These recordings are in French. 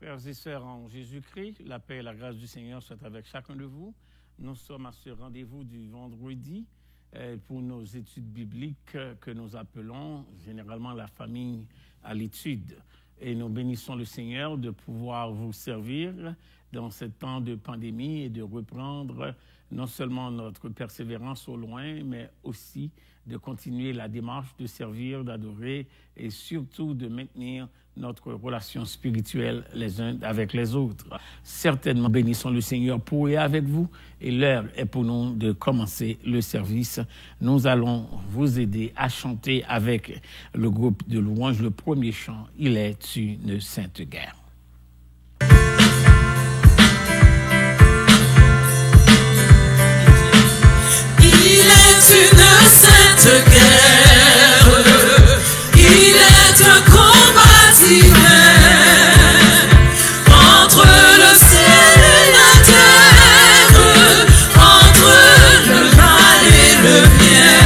Frères et sœurs en Jésus-Christ, la paix et la grâce du Seigneur soient avec chacun de vous. Nous sommes à ce rendez-vous du vendredi pour nos études bibliques que nous appelons généralement la famille à l'étude. Et nous bénissons le Seigneur de pouvoir vous servir dans ce temps de pandémie et de reprendre non seulement notre persévérance au loin, mais aussi de continuer la démarche de servir, d'adorer et surtout de maintenir notre relation spirituelle les uns avec les autres. Certainement, bénissons le Seigneur pour et avec vous. Et l'heure est pour nous de commencer le service. Nous allons vous aider à chanter avec le groupe de louanges le premier chant, « Il est une sainte guerre ». Il est une sainte guerre, il est un combat divin entre le ciel et la terre, entre le mal et le bien,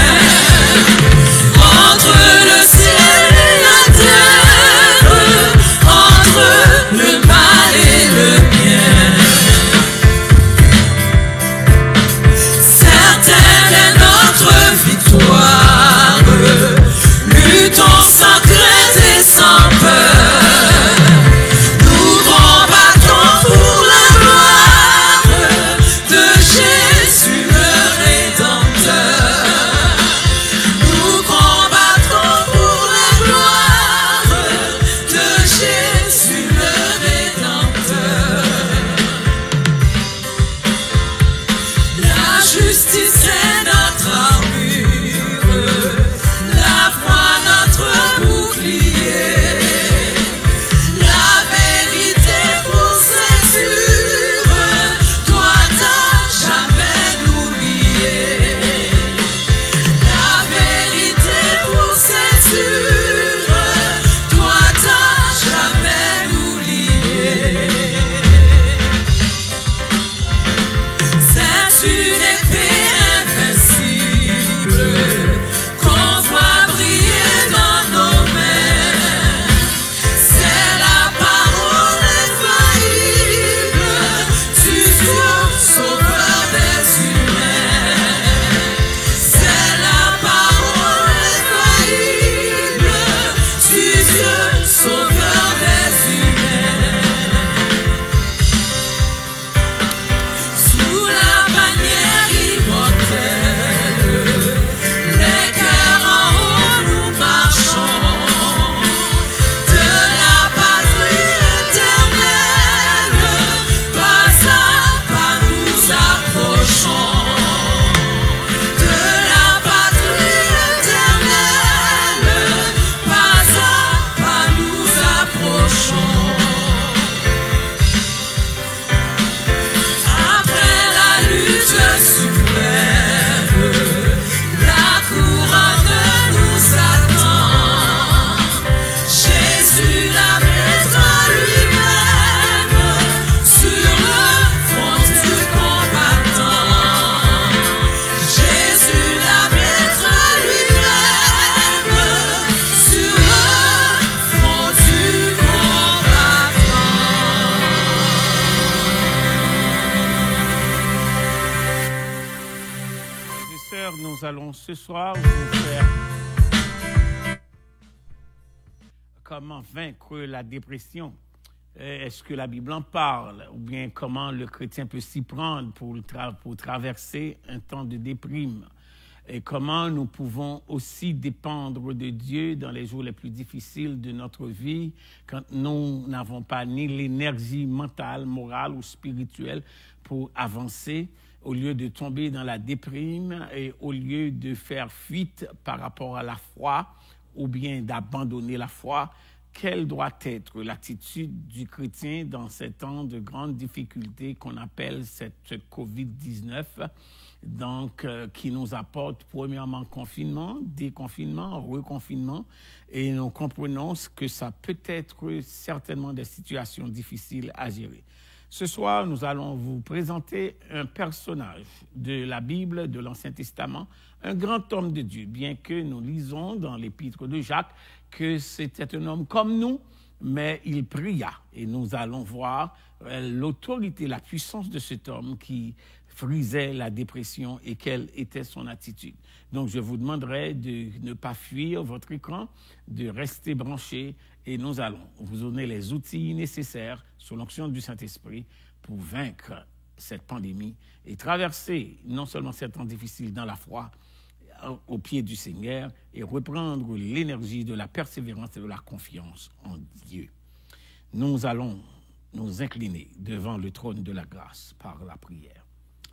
entre le ciel et la terre, entre le mal et le bien. Certaine est notre victoire, luttons sans crainte et sans peur. Nous combattons pour la gloire de Jésus le Rédempteur. Nous combattons pour la gloire de Jésus le Rédempteur. La justice est notre armure, la foi notre bouclier, la vérité pour ceinture, doit à jamais l'oublier. La vérité pour ceinture, doit à jamais l'oublier. C'est une épée invincible qu'on voit briller dans nos mains. C'est la parole infaillible du Dieu sauveur des humains. C'est la parole infaillible du Dieu sauveur des humains. Sous la bannière immortelle, les cœurs en haut nous marchons, de la patrie éternelle, pas à pas nous approchons. De la patrie éternelle, pas à pas nous approchons. Après la lutte suprême, la couronne nous attend. Jésus la mettra lui-même sur le front du combattant. Jésus la mettra lui-même sur le front du combattant. Frères et sœurs, nous allons ce soir vous faire comment vaincre la dépression. Est-ce que la Bible en parle? Ou bien comment le chrétien peut s'y prendre pour traverser un temps de déprime? Et comment nous pouvons aussi dépendre de Dieu dans les jours les plus difficiles de notre vie, quand nous n'avons pas ni l'énergie mentale, morale ou spirituelle pour avancer, au lieu de tomber dans la déprime et au lieu de faire fuite par rapport à la foi ou bien d'abandonner la foi. Quelle doit être l'attitude du chrétien dans ces temps de grandes difficultés qu'on appelle cette COVID-19, donc qui nous apporte premièrement confinement, déconfinement, reconfinement, et nous comprenons que ça peut être certainement des situations difficiles à gérer. Ce soir, nous allons vous présenter un personnage de la Bible, de l'Ancien Testament, un grand homme de Dieu, bien que nous lisons dans l'épître de Jacques que c'était un homme comme nous, mais il pria. Et nous allons voir l'autorité, la puissance de cet homme qui frisait la dépression et quelle était son attitude. Donc, je vous demanderai de ne pas fuir votre écran, de rester branché et nous allons vous donner les outils nécessaires sous l'onction du Saint-Esprit pour vaincre cette pandémie et traverser non seulement ces temps difficiles dans la foi, au pied du Seigneur et reprendre l'énergie de la persévérance et de la confiance en Dieu. Nous allons nous incliner devant le trône de la grâce par la prière.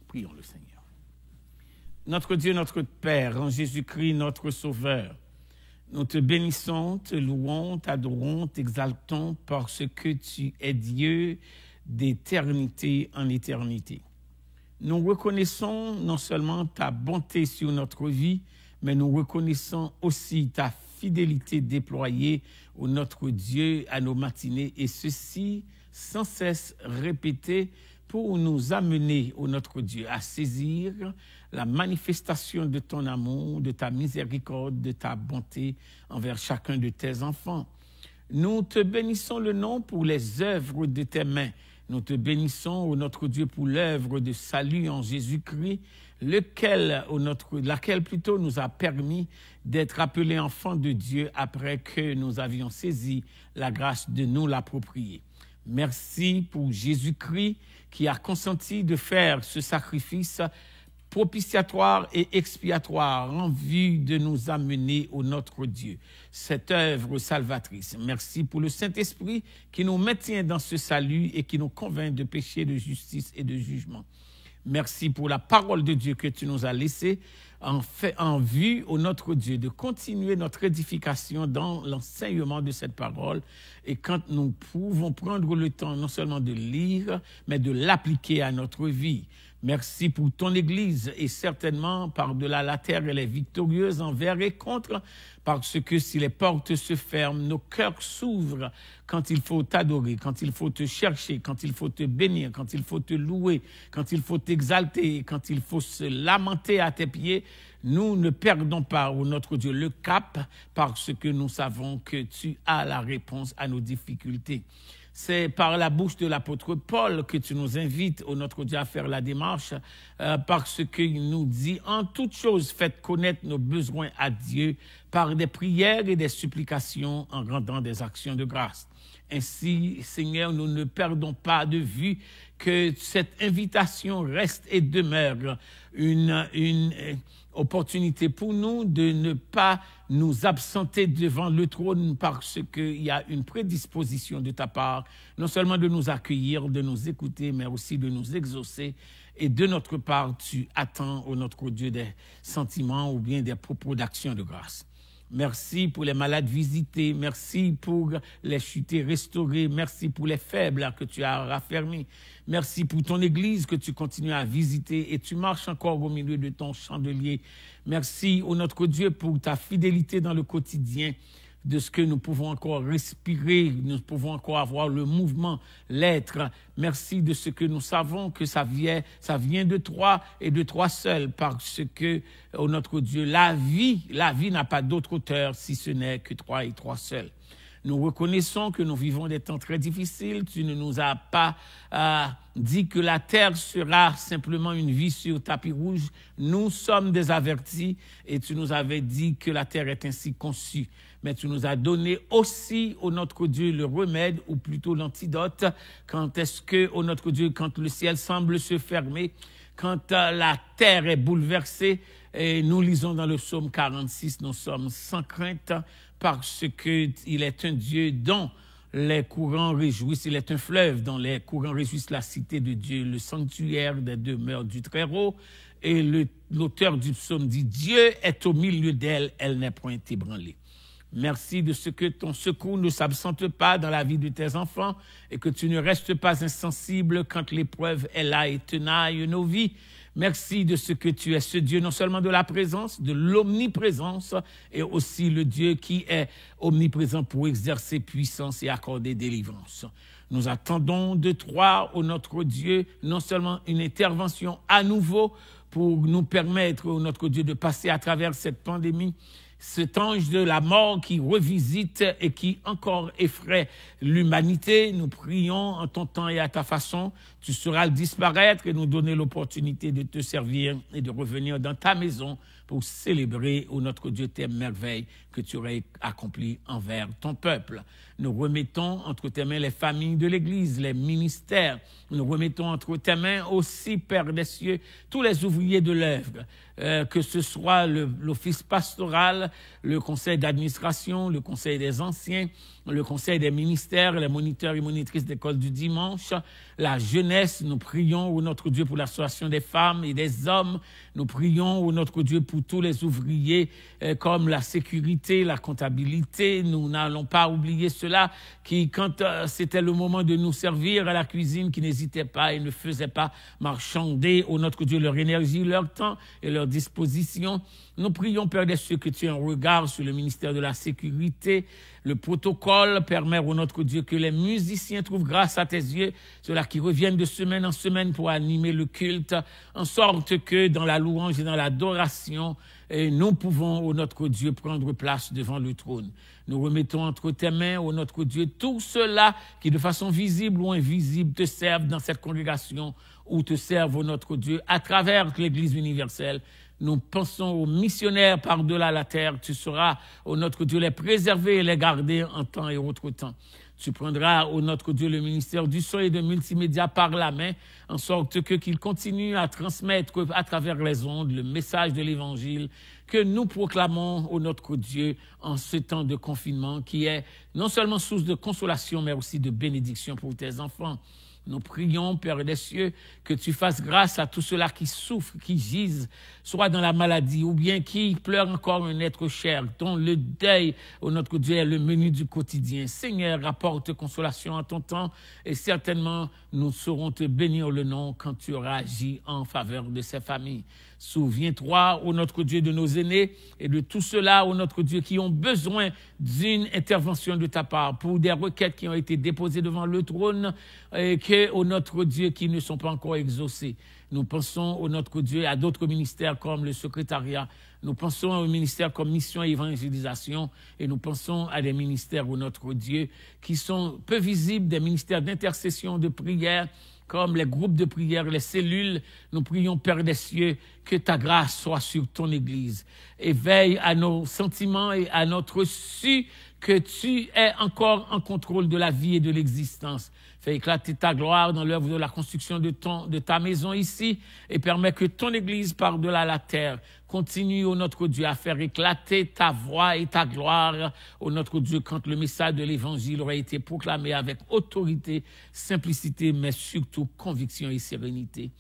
Prions le Seigneur. Notre Dieu, notre Père, en Jésus-Christ, notre Sauveur, nous te bénissons, te louons, t'adorons, t'exaltons parce que tu es Dieu d'éternité en éternité. Nous reconnaissons non seulement ta bonté sur notre vie, mais nous reconnaissons aussi ta fidélité déployée au notre Dieu à nos matinées, et ceci sans cesse répété pour nous amener, ô notre Dieu, à saisir la manifestation de ton amour, de ta miséricorde, de ta bonté envers chacun de tes enfants. Nous te bénissons le nom pour les œuvres de tes mains. Nous te bénissons, ô notre Dieu, pour l'œuvre de salut en Jésus-Christ, laquelle plutôt nous a permis d'être appelés enfants de Dieu après que nous avions saisi la grâce de nous l'approprier. Merci pour Jésus-Christ qui a consenti de faire ce sacrifice propitiatoire et expiatoire en vue de nous amener au notre Dieu, cette œuvre salvatrice. Merci pour le Saint-Esprit qui nous maintient dans ce salut et qui nous convainc de péché, de justice et de jugement. Merci pour la parole de Dieu que tu nous as laissée en vue, au notre Dieu, de continuer notre édification dans l'enseignement de cette parole. Et quand nous pouvons prendre le temps non seulement de lire, mais de l'appliquer à notre vie. Merci pour ton Église et certainement par-delà la terre, elle est victorieuse envers et contre, parce que si les portes se ferment, nos cœurs s'ouvrent quand il faut t'adorer, quand il faut te chercher, quand il faut te bénir, quand il faut te louer, quand il faut t'exalter, quand il faut se lamenter à tes pieds. Nous ne perdons pas, ô notre Dieu, le cap parce que nous savons que tu as la réponse à nos difficultés. C'est par la bouche de l'apôtre Paul que tu nous invites, ô notre Dieu, à faire la démarche parce qu'il nous dit « En toutes choses, faites connaître nos besoins à Dieu par des prières et des supplications en rendant des actions de grâce. » Ainsi, Seigneur, nous ne perdons pas de vue que cette invitation reste et demeure une opportunité pour nous de ne pas nous absenter devant le trône parce qu'il y a une prédisposition de ta part, non seulement de nous accueillir, de nous écouter, mais aussi de nous exaucer. Et de notre part, tu attends, ô notre Dieu, des sentiments ou bien des propos d'action de grâce. Merci pour les malades visités, merci pour les chutés restaurés, merci pour les faibles que tu as raffermis, merci pour ton Église que tu continues à visiter et tu marches encore au milieu de ton chandelier. Merci, ô notre Dieu, pour ta fidélité dans le quotidien, de ce que nous pouvons encore respirer, nous pouvons encore avoir le mouvement, l'être. Merci de ce que nous savons que ça vient de toi et de toi seul, parce que, oh notre Dieu, la vie n'a pas d'autre auteur si ce n'est que toi et toi seul. Nous reconnaissons que nous vivons des temps très difficiles. Tu ne nous as pas dit que la terre sera simplement une vie sur tapis rouge. Nous sommes des avertis et tu nous avais dit que la terre est ainsi conçue. Mais tu nous as donné aussi, ô notre Dieu, le remède, ou plutôt l'antidote. Quand est-ce que, ô notre Dieu, quand le ciel semble se fermer, quand la terre est bouleversée, et nous lisons dans le psaume 46, nous sommes sans crainte, parce qu'il est un Dieu dont les courants réjouissent, il est un fleuve dont les courants réjouissent la cité de Dieu, le sanctuaire des demeures du Très-Haut. Et l'auteur du psaume dit, Dieu est au milieu d'elle, elle n'est point ébranlée. Merci de ce que ton secours ne s'absente pas dans la vie de tes enfants et que tu ne restes pas insensible quand l'épreuve est là et tenaille nos vies. Merci de ce que tu es ce Dieu non seulement de la présence, de l'omniprésence et aussi le Dieu qui est omniprésent pour exercer puissance et accorder délivrance. Nous attendons de toi, ô notre Dieu, non seulement une intervention à nouveau pour nous permettre, ô notre Dieu, de passer à travers cette pandémie, cet ange de la mort qui revisite et qui encore effraie l'humanité. Nous prions en ton temps et à ta façon. Tu sauras le disparaître et nous donner l'opportunité de te servir et de revenir dans ta maison pour célébrer, ô notre Dieu, tes merveilles que tu aurais accomplies envers ton peuple. Nous remettons entre tes mains les familles de l'Église, les ministères. Nous remettons entre tes mains aussi, Père des cieux, tous les ouvriers de l'œuvre, que ce soit l'office pastoral, le conseil d'administration, le conseil des anciens, le conseil des ministères, les moniteurs et monitrices d'école du dimanche, la jeunesse. Nous prions, ô notre Dieu, pour l'association des femmes et des hommes. Nous prions, ô notre Dieu, pour tous les ouvriers, comme la sécurité, la comptabilité. Nous n'allons pas oublier ceux-là qui, quand c'était le moment de nous servir à la cuisine, qui n'hésitaient pas et ne faisaient pas marchander, ô notre Dieu, leur énergie, leur temps et leur disposition. Nous prions, Père des cieux, que tu aies un regard sur le ministère de la sécurité. Le protocole permet, ô notre Dieu, que les musiciens trouvent grâce à tes yeux, ceux-là qui reviennent de semaine en semaine pour animer le culte, en sorte que dans la louange et dans l'adoration, nous pouvons, ô notre Dieu, prendre place devant le trône. Nous remettons entre tes mains, ô notre Dieu, tous ceux-là qui, de façon visible ou invisible, te servent dans cette congrégation ou te servent, ô notre Dieu, à travers l'Église universelle. Nous pensons aux missionnaires par-delà la terre. Tu sauras, ô notre Dieu, les préserver et les garder en temps et autre temps. Tu prendras, ô notre Dieu, le ministère du son et de multimédia par la main, en sorte qu'il continue à transmettre à travers les ondes le message de l'Évangile que nous proclamons, ô notre Dieu, en ce temps de confinement, qui est non seulement source de consolation, mais aussi de bénédiction pour tes enfants. Nous prions, Père des cieux, que tu fasses grâce à tous ceux-là qui souffrent, qui gisent, soit dans la maladie, ou bien qui pleurent encore un être cher, dont le deuil, ô notre Dieu, est le menu du quotidien. Seigneur, apporte consolation en ton temps, et certainement nous saurons te bénir le nom quand tu auras agi en faveur de ces familles. Souviens-toi, ô notre Dieu, de nos aînés et de tous ceux-là, ô notre Dieu, qui ont besoin d'une intervention de ta part pour des requêtes qui ont été déposées devant le trône et que, ô notre Dieu, qui ne sont pas encore exaucées. Nous pensons, ô notre Dieu, à d'autres ministères comme le secrétariat. Nous pensons aux ministères comme mission et évangélisation et nous pensons à des ministères, ô notre Dieu, qui sont peu visibles, des ministères d'intercession, de prière, comme les groupes de prière, les cellules. Nous prions, Père des cieux, que ta grâce soit sur ton Église. Et veille à nos sentiments et à notre su que tu es encore en contrôle de la vie et de l'existence. Fais éclater ta gloire dans l'œuvre de la construction de ta maison ici et permets que ton Église par-delà la terre continue, ô notre Dieu, à faire éclater ta voix et ta gloire, ô notre Dieu, quand le message de l'Évangile aura été proclamé avec autorité, simplicité, mais surtout conviction et sérénité.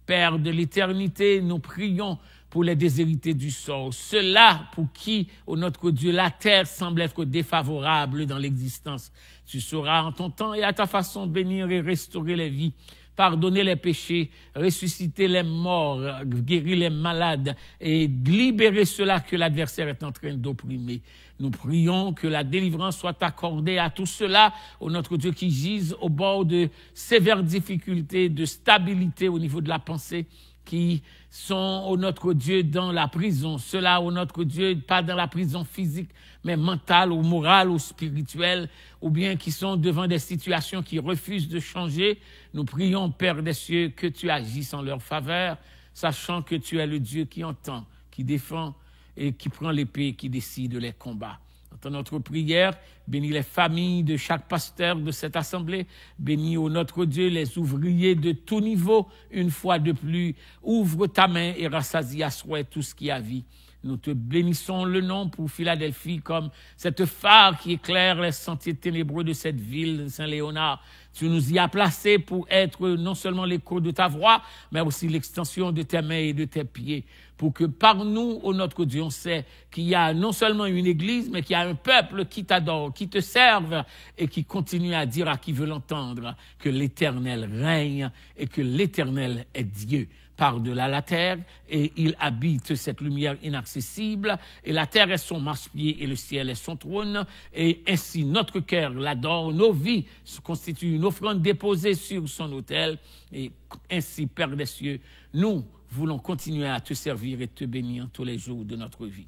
Père de l'éternité, nous prions pour les déshérités du sort, ceux-là pour qui, ô notre Dieu, la terre semble être défavorable dans l'existence. Tu sauras en ton temps et à ta façon bénir et restaurer les vies, pardonner les péchés, ressusciter les morts, guérir les malades et libérer ceux-là que l'adversaire est en train d'opprimer. Nous prions que la délivrance soit accordée à tous ceux-là, ô notre Dieu, qui gisent au bord de sévères difficultés, de stabilité au niveau de la pensée, qui sont, ô notre Dieu, dans la prison. Ceux-là, ô notre Dieu, pas dans la prison physique, mais mentale ou morale ou spirituelle, ou bien qui sont devant des situations qui refusent de changer. Nous prions, Père des cieux, que tu agisses en leur faveur, sachant que tu es le Dieu qui entend, qui défend et qui prend l'épée et qui décide les combats. Dans notre prière, bénis les familles de chaque pasteur de cette assemblée. Bénis, ô notre Dieu, les ouvriers de tout niveau. Une fois de plus, ouvre ta main et rassasie à souhait tout ce qui a vie. Nous te bénissons le nom pour Philadelphie comme cette phare qui éclaire les sentiers ténébreux de cette ville de Saint-Léonard. Tu nous y as placés pour être non seulement l'écho de ta voix, mais aussi l'extension de tes mains et de tes pieds. Pour que par nous, ô notre Dieu, on sait qu'il y a non seulement une église, mais qu'il y a un peuple qui t'adore, qui te serve et qui continue à dire à qui veut l'entendre que l'Éternel règne et que l'Éternel est Dieu. Par-delà la terre, et il habite cette lumière inaccessible, et la terre est son marchepied, et le ciel est son trône, et ainsi notre cœur l'adore, nos vies se constituent une offrande déposée sur son autel, et ainsi, Père des cieux, nous voulons continuer à te servir et te bénir tous les jours de notre vie.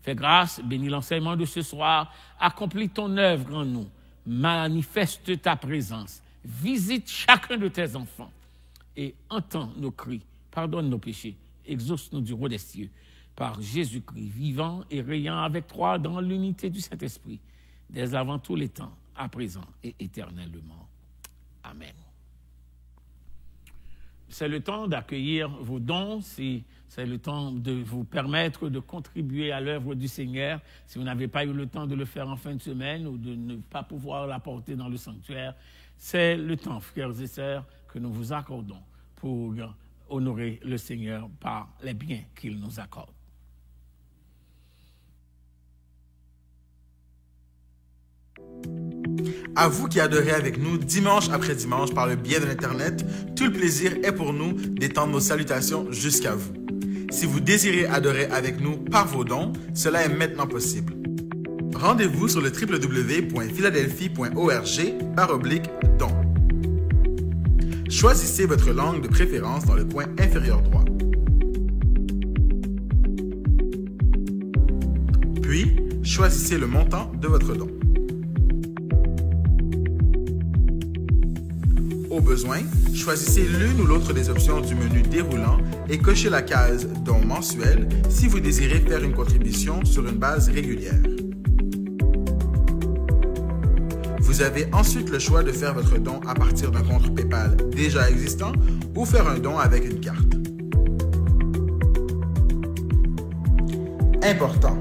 Fais grâce, bénis l'enseignement de ce soir, accomplis ton œuvre en nous, manifeste ta présence, visite chacun de tes enfants et entends nos cris, pardonne nos péchés, exauce-nous du roi des cieux, par Jésus-Christ, vivant et rayant avec toi dans l'unité du Saint-Esprit, dès avant tous les temps, à présent et éternellement. Amen. C'est le temps d'accueillir vos dons, c'est le temps de vous permettre de contribuer à l'œuvre du Seigneur. Si vous n'avez pas eu le temps de le faire en fin de semaine ou de ne pas pouvoir l'apporter dans le sanctuaire, c'est le temps, frères et sœurs, que nous vous accordons pour honorer le Seigneur par les biens qu'il nous accorde. À vous qui adorez avec nous dimanche après dimanche par le biais de l'Internet, tout le plaisir est pour nous d'étendre nos salutations jusqu'à vous. Si vous désirez adorer avec nous par vos dons, cela est maintenant possible. Rendez-vous sur le www.philadelphie.org/dons. Choisissez votre langue de préférence dans le coin inférieur droit. Puis, choisissez le montant de votre don. Au besoin, choisissez l'une ou l'autre des options du menu déroulant et cochez la case « Don mensuel » si vous désirez faire une contribution sur une base régulière. Vous avez ensuite le choix de faire votre don à partir d'un compte PayPal déjà existant ou faire un don avec une carte. Important,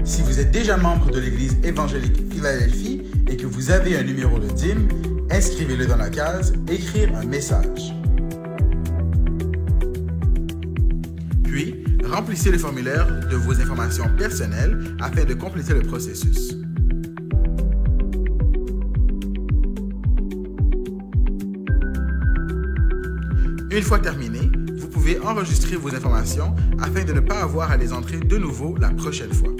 si vous êtes déjà membre de l'Église évangélique Philadelphie et que vous avez un numéro de dîme, inscrivez-le dans la case « Écrire un message ». Puis, remplissez le formulaire de vos informations personnelles afin de compléter le processus. Une fois terminé, vous pouvez enregistrer vos informations afin de ne pas avoir à les entrer de nouveau la prochaine fois.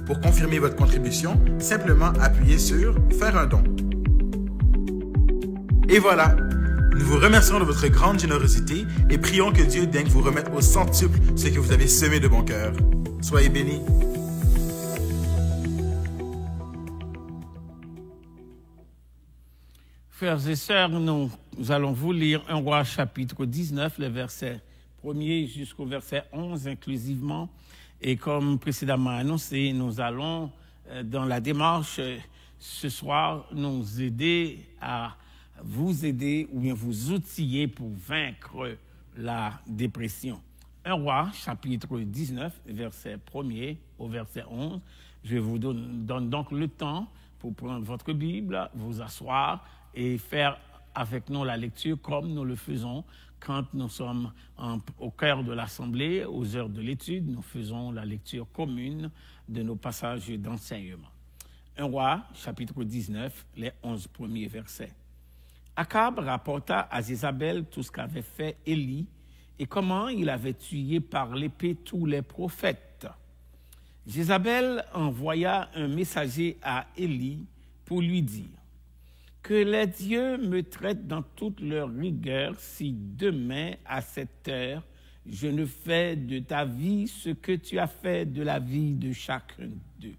Pour confirmer votre contribution, simplement appuyez sur « Faire un don ». Et voilà! Nous vous remercions de votre grande générosité et prions que Dieu daigne vous remettre au centuple ce que vous avez semé de bon cœur. Soyez bénis! Frères et sœurs, nous allons vous lire 1 Roi chapitre 19, les versets 1er jusqu'au verset 11 inclusivement. Et comme précédemment annoncé, nous allons, dans la démarche ce soir, nous aider à vous aider ou bien vous outiller pour vaincre la dépression. 1 Roi, chapitre 19, verset 1er au verset 11. Je vous donne donc le temps pour prendre votre Bible, vous asseoir et faire avec nous la lecture comme nous le faisons quand nous sommes au cœur de l'Assemblée, aux heures de l'étude. Nous faisons la lecture commune de nos passages d'enseignement. 1 Roi, chapitre 19, les 11 premiers versets. Akab rapporta à Jézabel tout ce qu'avait fait Élie et comment il avait tué par l'épée tous les prophètes. Jézabel envoya un messager à Élie pour lui dire « Que les dieux me traitent dans toute leur rigueur si demain, à cette heure, je ne fais de ta vie ce que tu as fait de la vie de chacun d'eux. »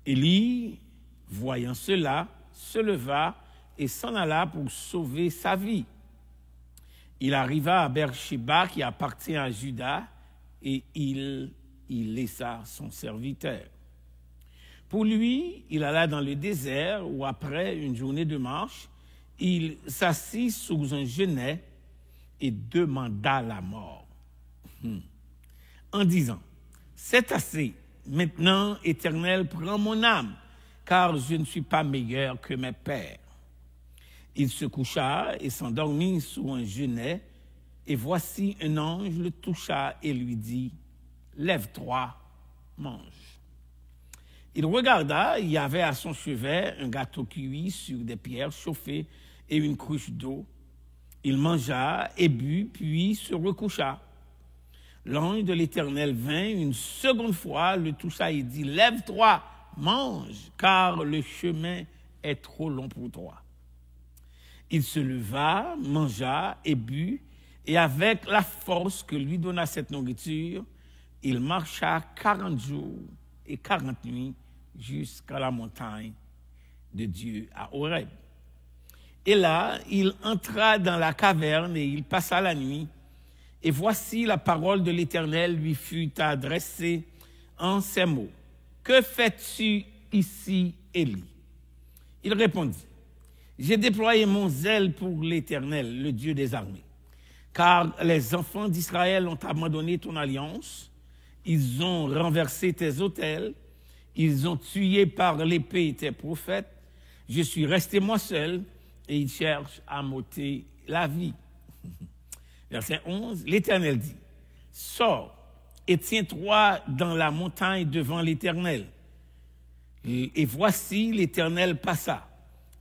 Élie, voyant cela, se leva et s'en alla pour sauver sa vie. Il arriva à Beersheba qui appartient à Juda et il y laissa son serviteur. Pour lui, il alla dans le désert où, après une journée de marche, il s'assit sous un genêt et demanda la mort. En disant, « C'est assez, maintenant, Éternel, prends mon âme, car je ne suis pas meilleur que mes pères. » Il se coucha et s'endormit sous un genêt, et voici un ange le toucha et lui dit, « Lève-toi, mange. » Il regarda, il y avait à son chevet un gâteau cuit sur des pierres chauffées et une cruche d'eau. Il mangea et but, puis se recoucha. L'ange de l'Éternel vint une seconde fois, le toucha et dit, « Lève-toi, mange, car le chemin est trop long pour toi. » Il se leva, mangea et but, Et avec la force que lui donna cette nourriture, il marcha 40 jours et 40 nuits jusqu'à la montagne de Dieu à Horeb. Et là, il entra dans la caverne et il passa la nuit. Et voici la parole de l'Éternel lui fut adressée en ces mots. « Que fais-tu ici, Élie ?» Il répondit, « J'ai déployé mon zèle pour l'Éternel, le Dieu des armées. Car les enfants d'Israël ont abandonné ton alliance, ils ont renversé tes autels, ils ont tué par l'épée tes prophètes. Je suis resté moi seul et ils cherchent à m'ôter la vie. » Verset 11, l'Éternel dit, « Sors et tiens-toi dans la montagne devant l'Éternel. » Et voici l'Éternel passa.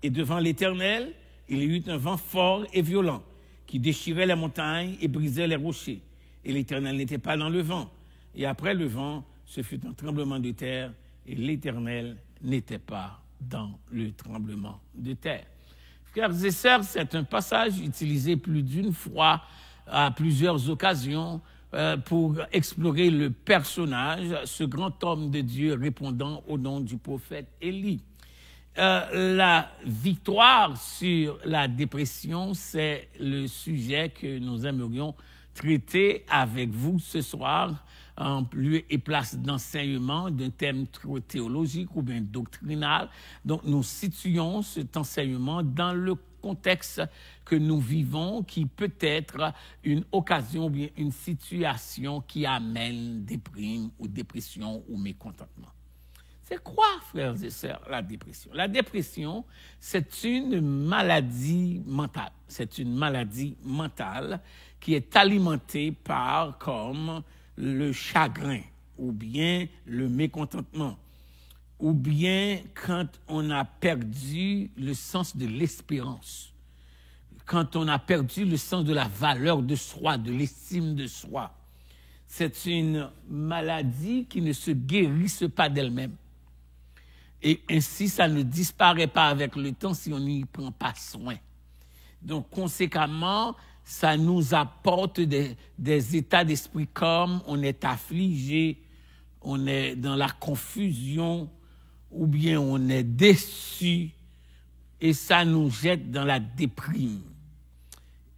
Et devant l'Éternel, il y eut un vent fort et violent qui déchirait les montagnes et brisait les rochers. Et l'Éternel n'était pas dans le vent. Et après le vent, ce fut un tremblement de terre, et l'Éternel n'était pas dans le tremblement de terre. Frères et sœurs, c'est un passage utilisé plus d'une fois, à plusieurs occasions, pour explorer le personnage, ce grand homme de Dieu répondant au nom du prophète Élie. La victoire sur la dépression, c'est le sujet que nous aimerions traiter avec vous ce soir, en lieu et place d'enseignement d'un thème trop théologique ou bien doctrinal. Donc, nous situons cet enseignement dans le contexte que nous vivons, qui peut être une occasion ou bien une situation qui amène déprime ou dépression ou mécontentement. C'est quoi, frères et sœurs, la dépression? La dépression, c'est une maladie mentale. C'est une maladie mentale qui est alimentée par comme le chagrin, ou bien le mécontentement, ou bien quand on a perdu le sens de l'espérance, quand on a perdu le sens de la valeur de soi, de l'estime de soi. C'est une maladie qui ne se guérisse pas d'elle-même. Et ainsi, ça ne disparaît pas avec le temps si on n'y prend pas soin. Donc, conséquemment, ça nous apporte des états d'esprit comme on est affligé, on est dans la confusion, ou bien on est déçu, et ça nous jette dans la déprime.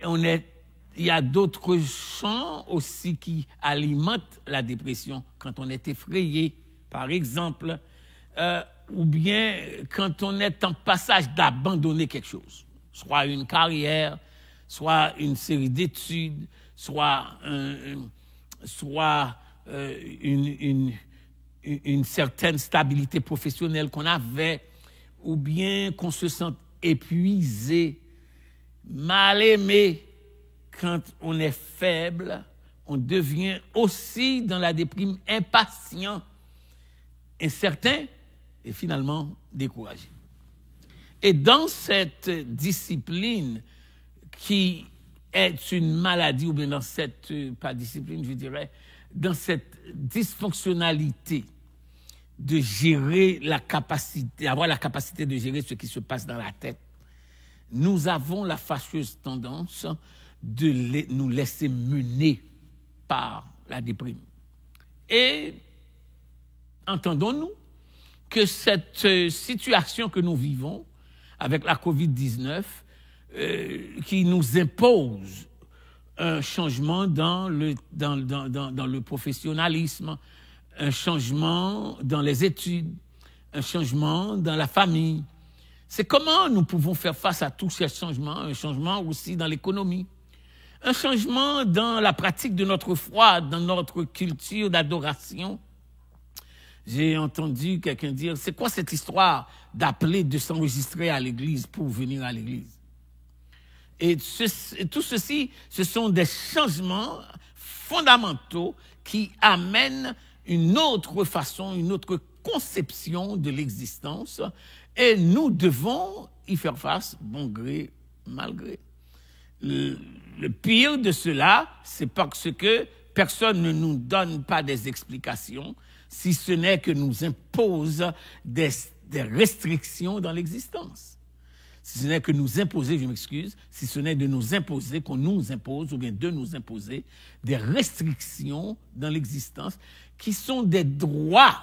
Il y a d'autres champs aussi qui alimentent la dépression, quand on est effrayé, par exemple, ou bien quand on est en passage d'abandonner quelque chose, soit une carrière, soit une série d'études, soit une certaine stabilité professionnelle qu'on avait, ou bien qu'on se sente épuisé, mal aimé. Quand on est faible, on devient aussi dans la déprime impatient, incertain et finalement découragé. Et dans cette discipline qui est une maladie, ou bien dans cette, pas discipline, je dirais, dans cette dysfonctionnalité de gérer la capacité, avoir la capacité de gérer ce qui se passe dans la tête, nous avons la fâcheuse tendance de nous laisser mener par la déprime. Et entendons-nous que cette situation que nous vivons avec la COVID-19, qui nous impose un changement dans le professionnalisme, un changement dans les études, un changement dans la famille. C'est comment nous pouvons faire face à tous ces changements, un changement aussi dans l'économie, un changement dans la pratique de notre foi, dans notre culture d'adoration. J'ai entendu quelqu'un dire, c'est quoi cette histoire d'appeler, de s'enregistrer à l'église pour venir à l'église? Et tout ceci, ce sont des changements fondamentaux qui amènent une autre façon, une autre conception de l'existence, et nous devons y faire face, bon gré, mal gré. Le pire de cela, c'est parce que personne ne nous donne pas des explications, si ce n'est que nous impose des restrictions dans l'existence. si ce n'est que nous imposer, je m'excuse, si ce n'est de nous imposer, qu'on nous impose, ou bien de nous imposer des restrictions dans l'existence qui sont des droits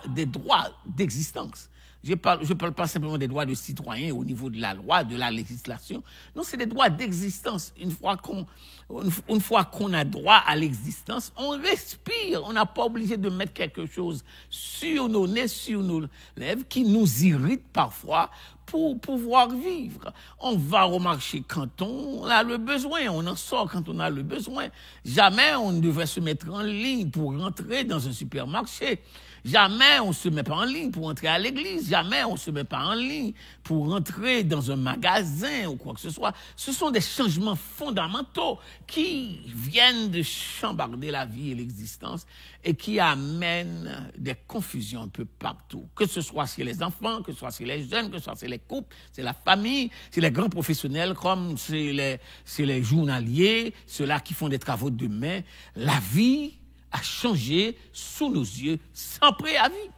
d'existence. Je parle pas simplement des droits de citoyens au niveau de la loi, de la législation. Non, c'est des droits d'existence. Une fois qu'on a droit à l'existence, on respire. On n'a pas obligé de mettre quelque chose sur nos nez, sur nos lèvres, qui nous irrite parfois pour pouvoir vivre. On va au marché quand on a le besoin. On en sort quand on a le besoin. Jamais on ne devrait se mettre en ligne pour rentrer dans un supermarché. Jamais on ne se met pas en ligne pour entrer à l'église. Jamais on ne se met pas en ligne pour entrer dans un magasin ou quoi que ce soit. Ce sont des changements fondamentaux qui viennent de chambarder la vie et l'existence et qui amènent des confusions un peu partout. Que ce soit chez les enfants, que ce soit chez les jeunes, que ce soit chez les couples, c'est la famille, c'est les grands professionnels comme c'est les journaliers, ceux-là qui font des travaux de main. La vie a changé sous nos yeux sans préavis.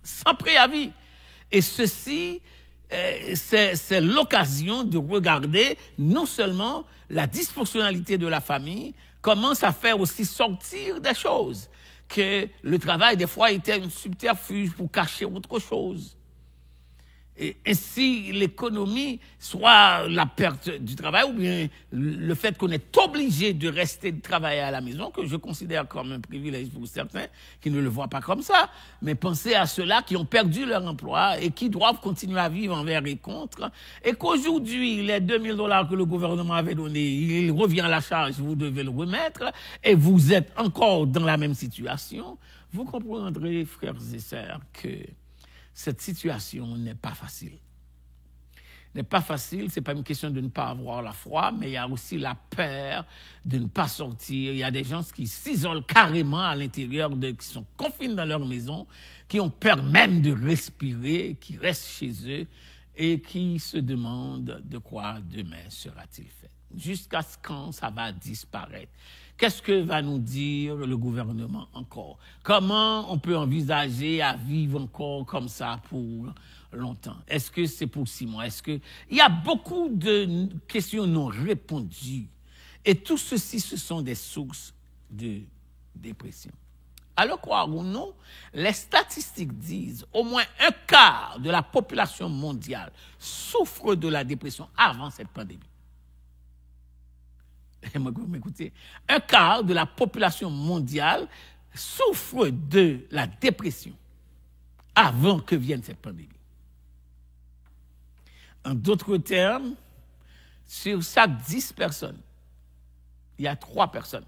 Sans préavis. Et ceci, c'est l'occasion de regarder non seulement la dysfonctionnalité de la famille, comment ça fait aussi sortir des choses. Que le travail, des fois, était un subterfuge pour cacher autre chose. Et ainsi, l'économie, soit la perte du travail, ou bien le fait qu'on est obligé de rester de travailler à la maison, que je considère comme un privilège pour certains qui ne le voient pas comme ça, mais pensez à ceux-là qui ont perdu leur emploi et qui doivent continuer à vivre envers et contre, et qu'aujourd'hui, les $2 000 que le gouvernement avait donnés, il revient à la charge, vous devez le remettre, et vous êtes encore dans la même situation. Vous comprendrez, frères et sœurs, que cette situation n'est pas facile. N'est pas facile, c'est pas une question de ne pas avoir la foi, mais il y a aussi la peur de ne pas sortir. Il y a des gens qui s'isolent carrément à l'intérieur, qui sont confinés dans leur maison, qui ont peur même de respirer, qui restent chez eux et qui se demandent de quoi demain sera-t-il fait. Jusqu'à ce quand ça va disparaître. Qu'est-ce que va nous dire le gouvernement encore? Comment on peut envisager à vivre encore comme ça pour longtemps? Est-ce que c'est pour 6 mois? Il y a beaucoup de questions non répondues. Et tout ceci, ce sont des sources de dépression. Alors, croire ou non, les statistiques disent au moins 1/4 de la population mondiale souffre de la dépression avant cette pandémie. Écoutez, 1/4 de la population mondiale souffre de la dépression avant que vienne cette pandémie. En d'autres termes, sur chaque 10 personnes, il y a 3 personnes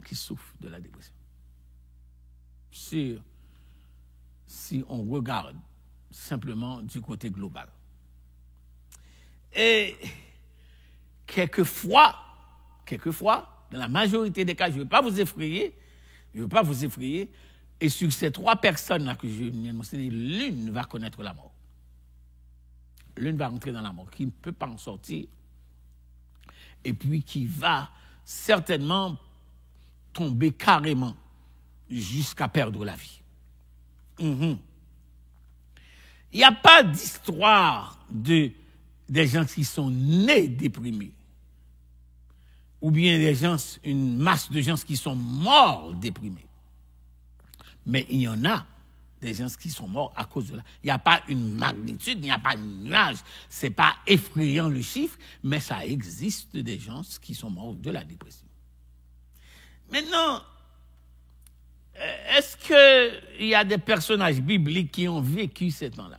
qui souffrent de la dépression. Si on regarde simplement du côté global. Et quelquefois, dans la majorité des cas, je ne veux pas vous effrayer, et sur ces 3 personnes-là que je viens de mentionner, l'une va connaître la mort. L'une va rentrer dans la mort, qui ne peut pas en sortir, et puis qui va certainement tomber carrément jusqu'à perdre la vie. Il n'y a pas d'histoire des gens qui sont nés déprimés, ou bien une masse de gens qui sont morts déprimés. Mais il y en a des gens qui sont morts à cause de là. Il n'y a pas une magnitude, il n'y a pas un nuage. Ce n'est pas effrayant le chiffre, mais ça existe des gens qui sont morts de la dépression. Maintenant, est-ce qu'il y a des personnages bibliques qui ont vécu ces temps-là?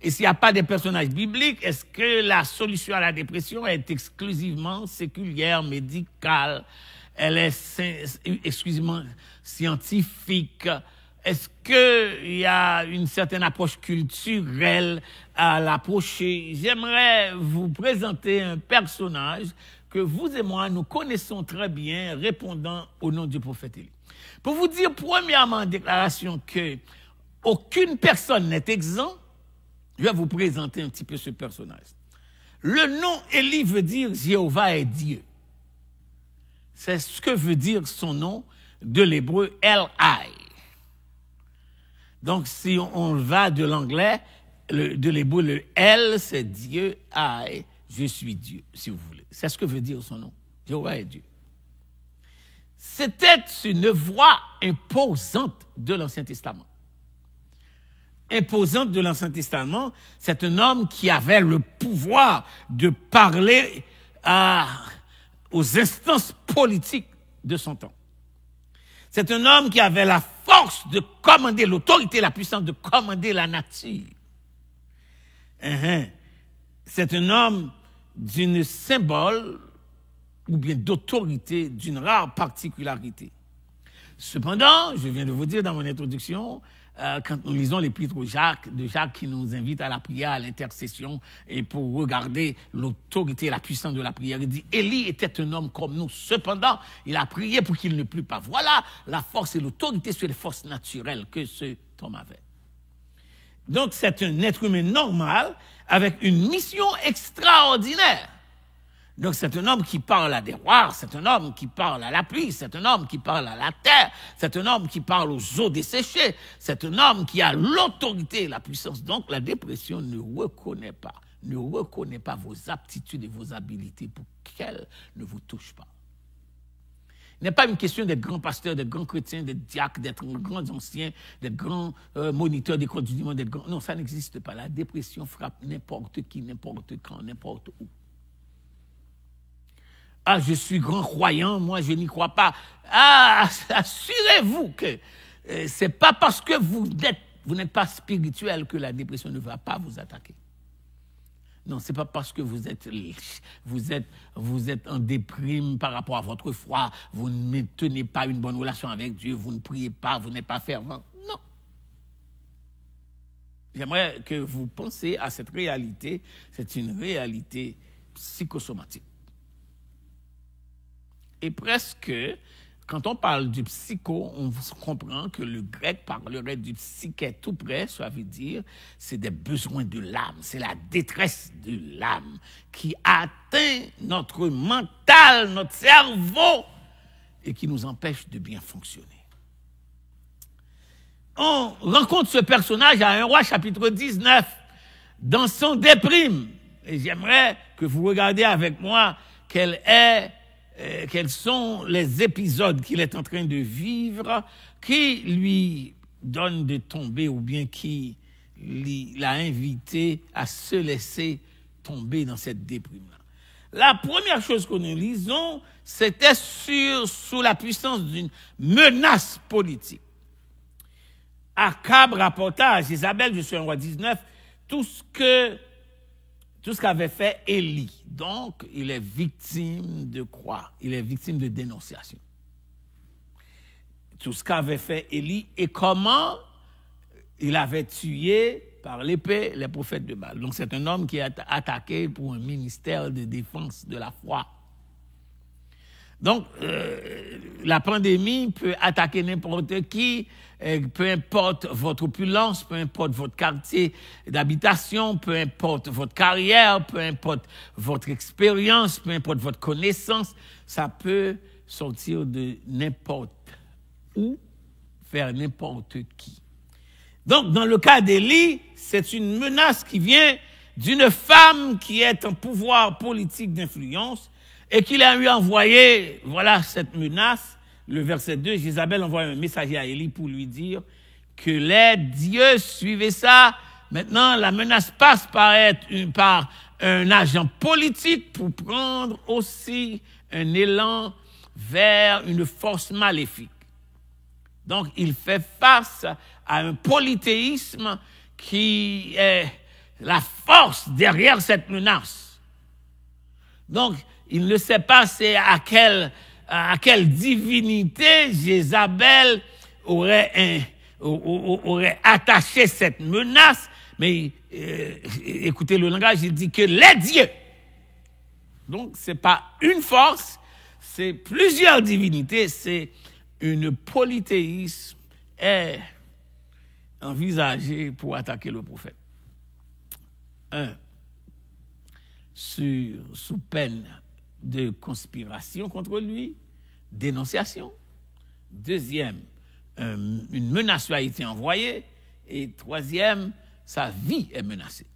Et s'il n'y a pas de personnages bibliques, est-ce que la solution à la dépression est exclusivement séculière, médicale, elle est exclusivement scientifique? Est-ce qu'il y a une certaine approche culturelle à l'approcher? J'aimerais vous présenter un personnage que vous et moi, nous connaissons très bien, répondant au nom du prophète Élie. Pour vous dire, premièrement, en déclaration que aucune personne n'est exempt, je vais vous présenter un petit peu ce personnage. Le nom Élie veut dire Jéhovah est Dieu. C'est ce que veut dire son nom de l'hébreu El-Haï. Donc, si on va de l'anglais, de l'hébreu, le El, c'est Dieu, I, je suis Dieu, si vous voulez. C'est ce que veut dire son nom. Jéhovah est Dieu. C'était une voix imposante de l'Ancien Testament. Imposante de l'Ancien Testament, c'est un homme qui avait le pouvoir de parler aux instances politiques de son temps. C'est un homme qui avait la force de commander, l'autorité, la puissance de commander la nature. C'est un homme d'une symbole ou bien d'autorité, d'une rare particularité. Cependant, je viens de vous dire dans mon introduction, quand nous lisons l'épître de Jacques qui nous invite à la prière, à l'intercession, et pour regarder l'autorité et la puissance de la prière, il dit, Élie était un homme comme nous. Cependant, il a prié pour qu'il ne plût pas. Voilà la force et l'autorité sur les forces naturelles que cet homme avait. Donc, c'est un être humain normal avec une mission extraordinaire. Donc, c'est un homme qui parle à des rois, c'est un homme qui parle à la pluie, c'est un homme qui parle à la terre, c'est un homme qui parle aux eaux desséchées, c'est un homme qui a l'autorité et la puissance. Donc, la dépression ne reconnaît pas vos aptitudes et vos habilités pour qu'elle ne vous touche pas. Il n'est pas une question d'être grand pasteur, d'être grand chrétien, d'être diacre, d'être grands anciens, d'être grand moniteur des codes du monde, d'être grand... Non, ça n'existe pas. La dépression frappe n'importe qui, n'importe quand, n'importe où. Ah, je suis grand croyant, moi je n'y crois pas. Ah, assurez-vous que c'est pas parce que vous n'êtes pas spirituel que la dépression ne va pas vous attaquer. Non, c'est pas parce que vous êtes en déprime par rapport à votre foi, vous ne maintenez pas une bonne relation avec Dieu, vous ne priez pas, vous n'êtes pas fervent. Non. J'aimerais que vous pensiez à cette réalité. C'est une réalité psychosomatique. Et presque, quand on parle du psycho, on comprend que le grec parlerait du psyché tout près, ça veut dire c'est des besoins de l'âme, c'est la détresse de l'âme qui atteint notre mental, notre cerveau et qui nous empêche de bien fonctionner. On rencontre ce personnage à 1 Roi chapitre 19 dans son déprime. Et j'aimerais que vous regardiez avec moi quels sont les épisodes qu'il est en train de vivre qui lui donnent de tomber ou bien qui l'a invité à se laisser tomber dans cette déprime-là. La première chose que nous lisons, c'était sous la puissance d'une menace politique. Akab rapporta à Jézabel, je suis 1 Roi 19, tout ce qu'avait fait Élie. Donc, il est victime de quoi? Il est victime de dénonciation. Tout ce qu'avait fait Élie et comment il avait tué par l'épée les prophètes de Baal. Donc, c'est un homme qui est attaqué pour un ministère de défense de la foi. Donc, la pandémie peut attaquer n'importe qui, peu importe votre opulence, peu importe votre quartier d'habitation, peu importe votre carrière, peu importe votre expérience, peu importe votre connaissance, ça peut sortir de n'importe où, vers n'importe qui. Donc, dans le cas d'Élie, c'est une menace qui vient d'une femme qui est en pouvoir politique d'influence et qu'il a lui envoyé, voilà cette menace, le verset 2, Jézabel envoie un messager à Élie pour lui dire que les dieux suivaient ça. Maintenant, la menace passe par un agent politique pour prendre aussi un élan vers une force maléfique. Donc, il fait face à un polythéisme qui est la force derrière cette menace. Donc, il ne sait pas c'est à quelle divinité Jézabel aurait attaché cette menace, mais écoutez le langage, il dit que les dieux. Donc, c'est pas une force, c'est plusieurs divinités, c'est une polythéisme est envisagé pour attaquer le prophète. 1. Sous peine de conspiration contre lui, dénonciation. 2, une menace lui a été envoyée. Et 3, sa vie est menacée.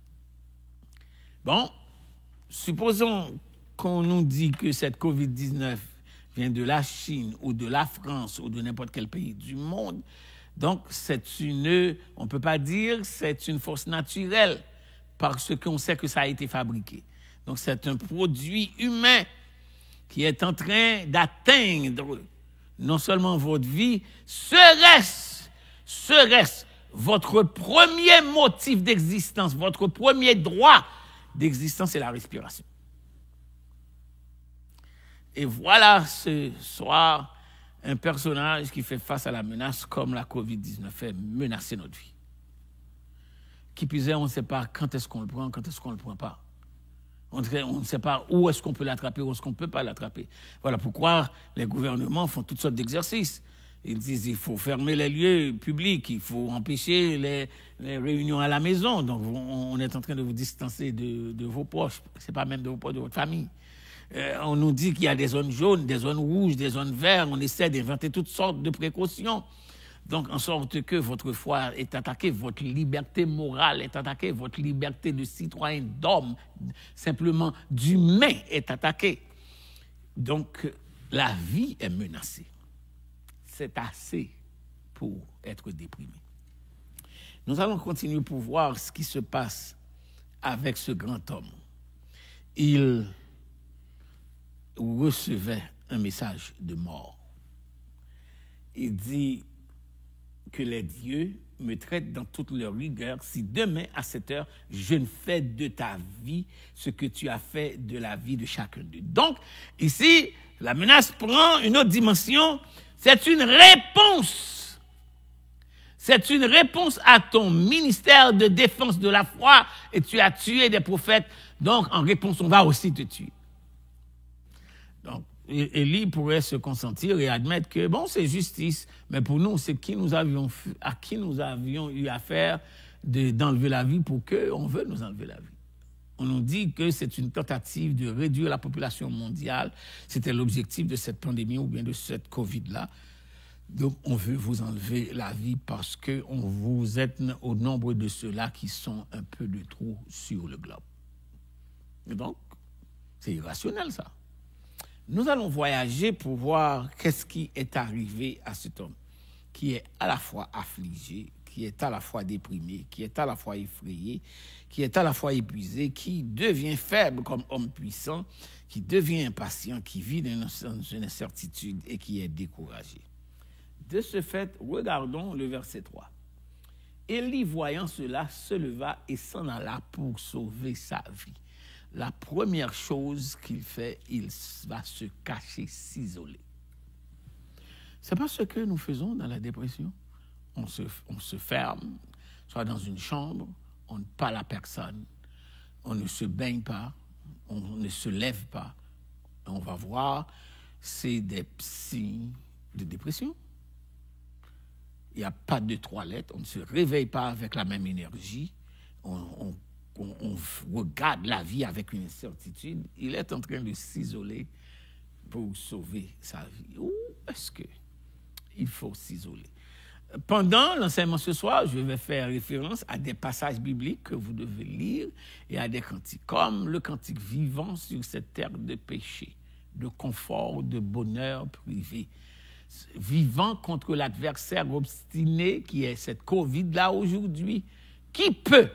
Bon, supposons qu'on nous dit que cette COVID-19 vient de la Chine ou de la France ou de n'importe quel pays du monde. Donc, on ne peut pas dire c'est une force naturelle parce qu'on sait que ça a été fabriqué. Donc, c'est un produit humain qui est en train d'atteindre non seulement votre vie, serait-ce votre premier motif d'existence, votre premier droit d'existence, c'est la respiration. Et voilà ce soir un personnage qui fait face à la menace comme la COVID-19 fait menacer notre vie. Qui plus est, on ne sait pas quand est-ce qu'on le prend, quand est-ce qu'on ne le prend pas. On ne sait pas où est-ce qu'on peut l'attraper, où est-ce qu'on ne peut pas l'attraper. Voilà pourquoi les gouvernements font toutes sortes d'exercices. Ils disent qu'il faut fermer les lieux publics, il faut empêcher les réunions à la maison. Donc, on est en train de vous distancer de vos proches. Ce n'est pas même de vos proches, de votre famille. On nous dit qu'il y a des zones jaunes, des zones rouges, des zones vertes. On essaie d'inventer toutes sortes de précautions. Donc, en sorte que votre foi est attaquée, votre liberté morale est attaquée, votre liberté de citoyen, d'homme, simplement d'humain est attaquée. Donc, la vie est menacée. C'est assez pour être déprimé. Nous allons continuer pour voir ce qui se passe avec ce grand homme. Il recevait un message de mort. Il dit que les dieux me traitent dans toute leur rigueur si demain à cette heure je ne fais de ta vie ce que tu as fait de la vie de chacun d'eux. Donc ici la menace prend une autre dimension. C'est une réponse. C'est une réponse à ton ministère de défense de la foi et tu as tué des prophètes. Donc en réponse on va aussi te tuer. Donc Élie pourrait se consentir et admettre que, bon, c'est justice, mais pour nous, c'est à qui nous avions eu affaire d'enlever la vie pour qu'on veuille nous enlever la vie. On nous dit que c'est une tentative de réduire la population mondiale. C'était l'objectif de cette pandémie ou bien de cette COVID-là. Donc, on veut vous enlever la vie parce que vous êtes au nombre de ceux-là qui sont un peu de trop sur le globe. Et donc, c'est irrationnel, ça. Nous allons voyager pour voir qu'est-ce qui est arrivé à cet homme qui est à la fois affligé, qui est à la fois déprimé, qui est à la fois effrayé, qui est à la fois épuisé, qui devient faible comme homme puissant, qui devient impatient, qui vit dans une incertitude et qui est découragé. De ce fait, regardons le verset 3. Élie, voyant cela, se leva et s'en alla pour sauver sa vie. La première chose qu'il fait, il va se cacher, s'isoler. C'est pas ce que nous faisons dans la dépression. On se ferme, soit dans une chambre, on ne parle à personne, on ne se baigne pas, on ne se lève pas. On va voir, c'est des signes de dépression. Il n'y a pas de toilette, on ne se réveille pas avec la même énergie, on regarde la vie avec une incertitude. Il est en train de s'isoler pour sauver sa vie. Où est-ce qu'il faut s'isoler? Pendant l'enseignement ce soir, je vais faire référence à des passages bibliques que vous devez lire et à des cantiques, comme le cantique vivant sur cette terre de péché, de confort, de bonheur privé, vivant contre l'adversaire obstiné qui est cette COVID-là aujourd'hui. Qui peut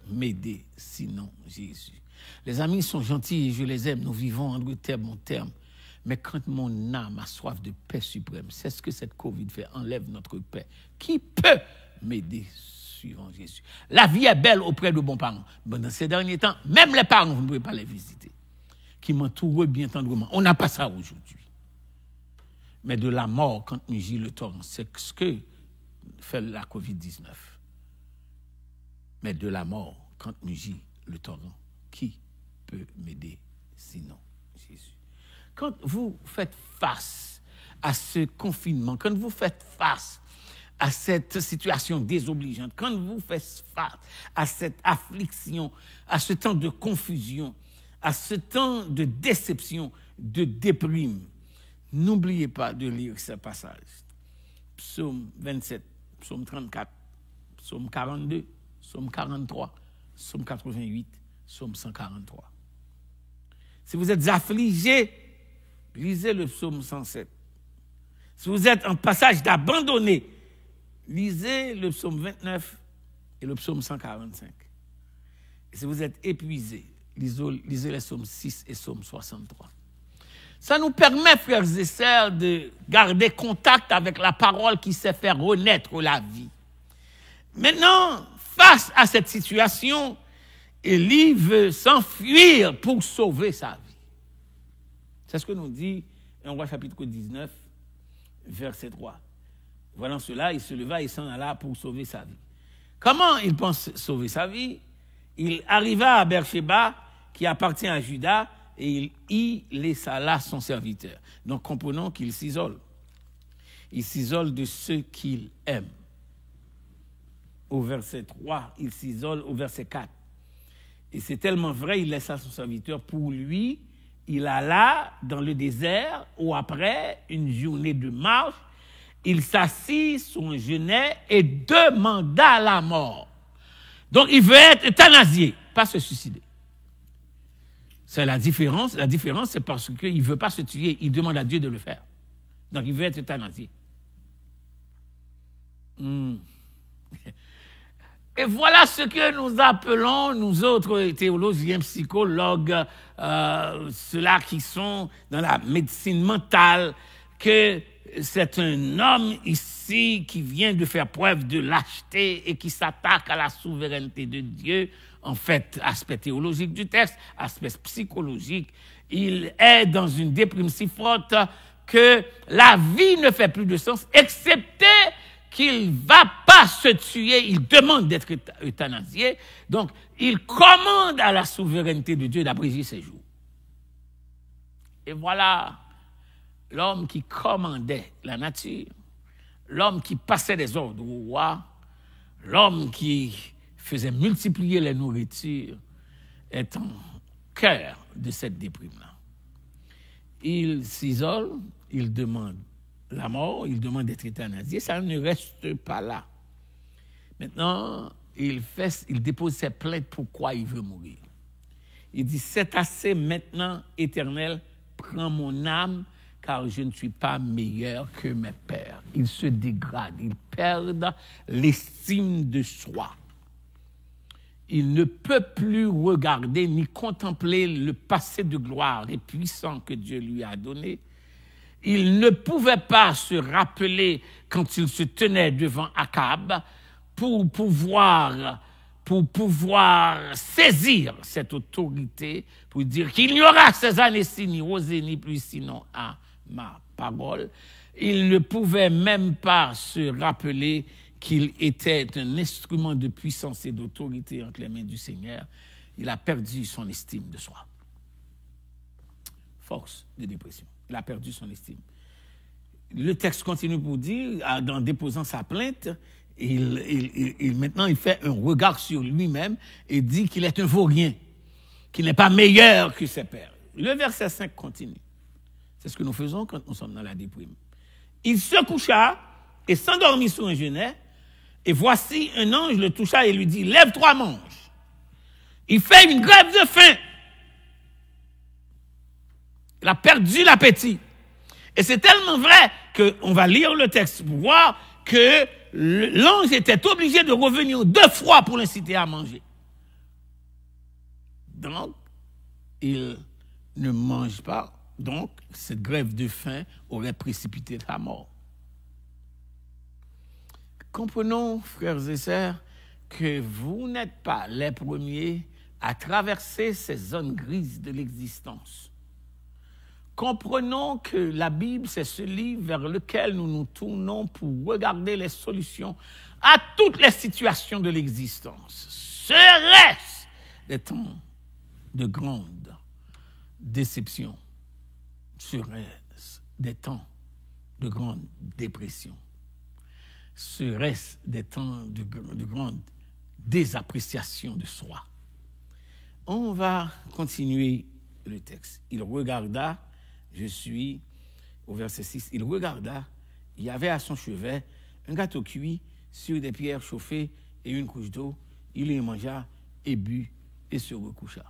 m'aider sinon Jésus? Les amis sont gentils et je les aime, nous vivons en bon terme. Mais quand mon âme a soif de paix suprême, c'est ce que cette COVID fait, enlève notre paix. Qui peut m'aider suivant Jésus? La vie est belle auprès de bons parents. Bon, dans ces derniers temps, même les parents, vous ne pouvez pas les visiter. Qui m'entourent bien tendrement. On n'a pas ça aujourd'hui. Mais de la mort, quand mugit le torrent, c'est ce que fait la COVID-19. Mais de la mort, quand mugit le torrent, qui peut m'aider sinon Jésus? Quand vous faites face à ce confinement, quand vous faites face à cette situation désobligeante, quand vous faites face à cette affliction, à ce temps de confusion, à ce temps de déception, de déprime, n'oubliez pas de lire ce passage. Psaume 27, psaume 34, psaume 42, Psaume 43, Psaume 88, Psaume 143. Si vous êtes affligé, lisez le Psaume 107. Si vous êtes en passage d'abandonné, lisez le Psaume 29 et le Psaume 145. Et si vous êtes épuisé, lisez les Psaumes 6 et Psaume 63. Ça nous permet, frères et sœurs, de garder contact avec la parole qui sait faire renaître la vie. Maintenant, face à cette situation, Élie veut s'enfuir pour sauver sa vie. C'est ce que nous dit 1 Roi chapitre 19, verset 3. Voyant cela, il se leva et s'en alla pour sauver sa vie. Comment il pense sauver sa vie? Il arriva à Beersheba, qui appartient à Juda, et il y laissa là son serviteur. Donc comprenons qu'il s'isole. Il s'isole de ceux qu'il aime. Au verset 3, il s'isole au verset 4. Et c'est tellement vrai, il laissa son serviteur pour lui. Il alla dans le désert où après une journée de marche, il s'assit sur un genêt et demanda la mort. Donc il veut être euthanasié, pas se suicider. C'est la différence. La différence, c'est parce qu'il ne veut pas se tuer. Il demande à Dieu de le faire. Donc, il veut être euthanasié. Et voilà ce que nous appelons, nous autres théologiens, psychologues, ceux-là qui sont dans la médecine mentale, que c'est un homme ici qui vient de faire preuve de lâcheté et qui s'attaque à la souveraineté de Dieu. En fait, aspect théologique du texte, aspect psychologique, il est dans une déprime si forte que la vie ne fait plus de sens, excepté qu'il ne va pas se tuer, il demande d'être euthanasié, donc il commande à la souveraineté de Dieu d'abréger ses jours. Et voilà l'homme qui commandait la nature, l'homme qui passait des ordres au roi, l'homme qui faisait multiplier les nourritures, est en cœur de cette déprime-là. Il s'isole, il demande la mort, il demande d'être euthanasié, ça ne reste pas là. Maintenant, il dépose ses plaintes pourquoi il veut mourir. Il dit, c'est assez maintenant, Éternel, prends mon âme, car je ne suis pas meilleur que mes pères. Il se dégrade, il perd l'estime de soi. Il ne peut plus regarder ni contempler le passé de gloire et puissant que Dieu lui a donné. Il ne pouvait pas se rappeler quand il se tenait devant Akab pour pouvoir saisir cette autorité, pour dire qu'il n'y aura ces années-ci ni rosée ni pluie sinon à ma parole. Il ne pouvait même pas se rappeler qu'il était un instrument de puissance et d'autorité entre les mains du Seigneur. Il a perdu son estime de soi. Force de dépression. Il a perdu son estime. Le texte continue pour dire, en déposant sa plainte, maintenant il fait un regard sur lui-même et dit qu'il est un vaurien, qu'il n'est pas meilleur que ses pères. Le verset 5 continue. C'est ce que nous faisons quand nous sommes dans la déprime. Il se coucha et s'endormit sur un genêt, et voici un ange le toucha et lui dit, lève-toi, mange. Il fait une grève de faim. Il a perdu l'appétit. Et c'est tellement vrai qu'on va lire le texte pour voir que l'ange était obligé de revenir 2 fois pour l'inciter à manger. Donc, il ne mange pas. Donc, cette grève de faim aurait précipité sa mort. Comprenons, frères et sœurs, que vous n'êtes pas les premiers à traverser ces zones grises de l'existence. Comprenons que la Bible, c'est ce livre vers lequel nous nous tournons pour regarder les solutions à toutes les situations de l'existence. Serait-ce des temps de grande déception? Serait-ce des temps de grande dépression? Serait-ce des temps de grande désappréciation de soi? On va continuer le texte. Il regarda, je suis au verset 6, il regarda, il y avait à son chevet un gâteau cuit sur des pierres chauffées et une couche d'eau. il y mangea et but et se recoucha.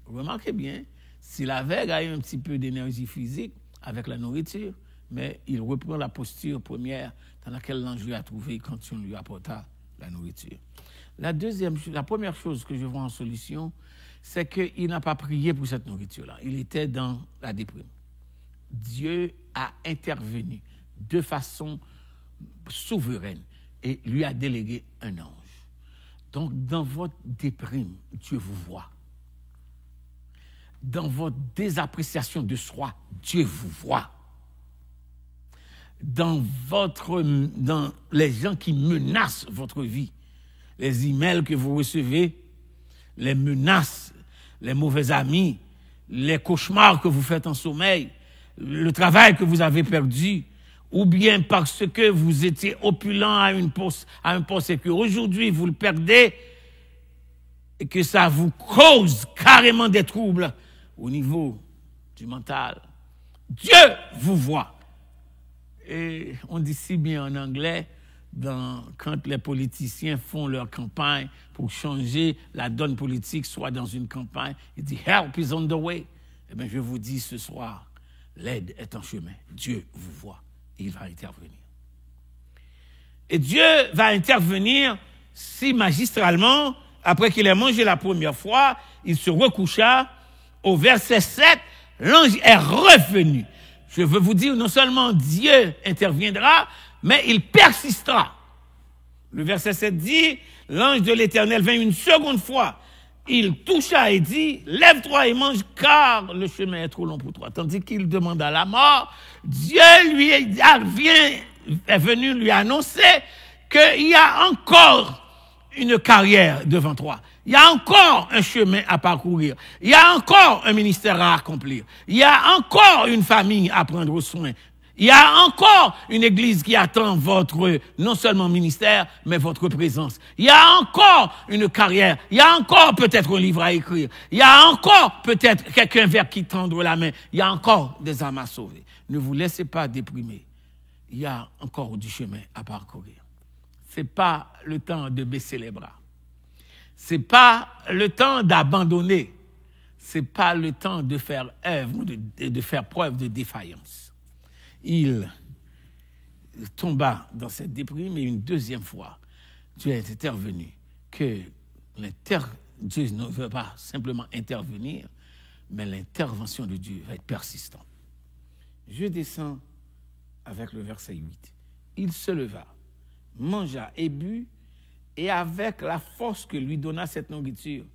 Remarquez bien, s'il avait gagné un petit peu d'énergie physique avec la nourriture, mais il reprend la posture première dans laquelle l'ange lui a trouvé quand on lui apporta la nourriture. La première chose que je vois en solution, c'est qu'il n'a pas prié pour cette nourriture-là. Il était dans la déprime. Dieu a intervenu de façon souveraine et lui a délégué un ange. Donc, dans votre déprime, Dieu vous voit. Dans votre désappréciation de soi, Dieu vous voit. Dans les gens qui menacent votre vie, les emails que vous recevez, les menaces, les mauvais amis, les cauchemars que vous faites en sommeil, le travail que vous avez perdu, ou bien parce que vous étiez opulent à un poste et qu'aujourd'hui vous le perdez et que ça vous cause carrément des troubles au niveau du mental. Dieu vous voit. Et on dit si bien en anglais, quand les politiciens font leur campagne pour changer la donne politique, soit dans une campagne, il dit « Help is on the way ». Eh bien, je vous dis ce soir, l'aide est en chemin. Dieu vous voit. Il va intervenir. Et Dieu va intervenir si magistralement, après qu'il ait mangé la première fois, il se recoucha. Au verset 7, l'ange est revenu. Je veux vous dire, non seulement Dieu interviendra, mais il persistera. Le verset 7 dit, l'ange de l'Éternel vint une seconde fois. Il toucha et dit, lève-toi et mange, car le chemin est trop long pour toi. Tandis qu'il demanda la mort, Dieu est venu lui annoncer qu'il y a encore une carrière devant toi. Il y a encore un chemin à parcourir. Il y a encore un ministère à accomplir. Il y a encore une famille à prendre soin. Il y a encore une église qui attend votre, non seulement ministère, mais votre présence. Il y a encore une carrière. Il y a encore peut-être un livre à écrire. Il y a encore peut-être quelqu'un vers qui tendre la main. Il y a encore des âmes à sauver. Ne vous laissez pas déprimer. Il y a encore du chemin à parcourir. C'est pas le temps de baisser les bras. C'est pas le temps d'abandonner. C'est pas le temps de faire œuvre, de faire preuve de défaillance. Il tomba dans cette déprime et une deuxième fois, Dieu est intervenu. Dieu ne veut pas simplement intervenir, mais l'intervention de Dieu va être persistante. Je descends avec le verset 8. Il se leva, mangea et but, et avec la force que lui donna cette nourriture,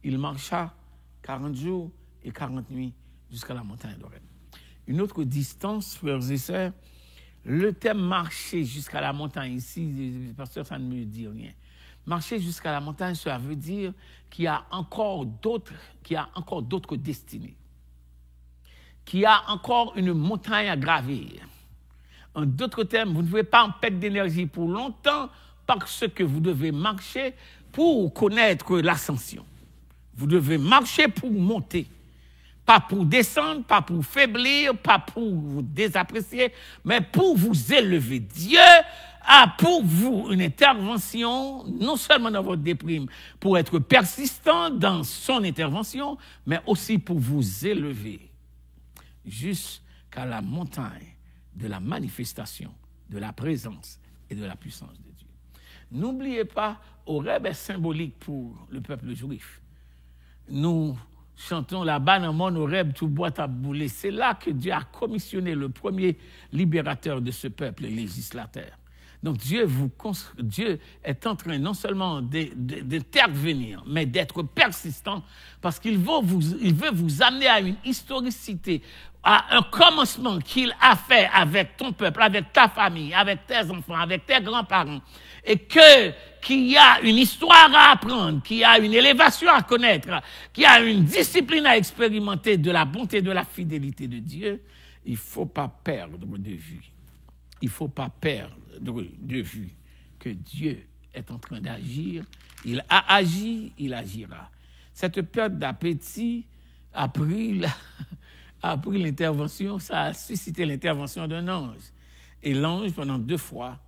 il marcha 40 jours et 40 nuits jusqu'à la montagne d'Horeb. Une autre distance, frères et sœurs, le terme marcher jusqu'à la montagne ici, pasteur, ça ne me dit rien. Marcher jusqu'à la montagne, ça veut dire qu'il y a encore d'autres destinées, qu'il y a encore une montagne à gravir. En d'autres termes, vous ne pouvez pas en perdre d'énergie pour longtemps parce que vous devez marcher pour connaître l'ascension. Vous devez marcher pour monter. Pas pour descendre, pas pour faiblir, pas pour vous désapprécier, mais pour vous élever. Dieu a pour vous une intervention, non seulement dans votre déprime, pour être persistant dans son intervention, mais aussi pour vous élever jusqu'à la montagne de la manifestation, de la présence et de la puissance de Dieu. N'oubliez pas, Horeb est symbolique pour le peuple juif. Nous chantons là-bas dans mon Horeb, tout bois à bouler. C'est là que Dieu a commissionné le premier libérateur de ce peuple, le législateur. Donc Dieu est en train non seulement d'intervenir, mais d'être persistant, parce qu'il veut vous amener à une historicité, à un commencement qu'il a fait avec ton peuple, avec ta famille, avec tes enfants, avec tes grands-parents, et qu'il y a une histoire à apprendre, qu'il y a une élévation à connaître, qu'il y a une discipline à expérimenter de la bonté et de la fidélité de Dieu. Il ne faut pas perdre de vue. Il ne faut pas perdre de vue que Dieu est en train d'agir. Il a agi, il agira. Cette perte d'appétit a pris l'intervention, ça a suscité l'intervention d'un ange. Et l'ange, pendant 2 fois,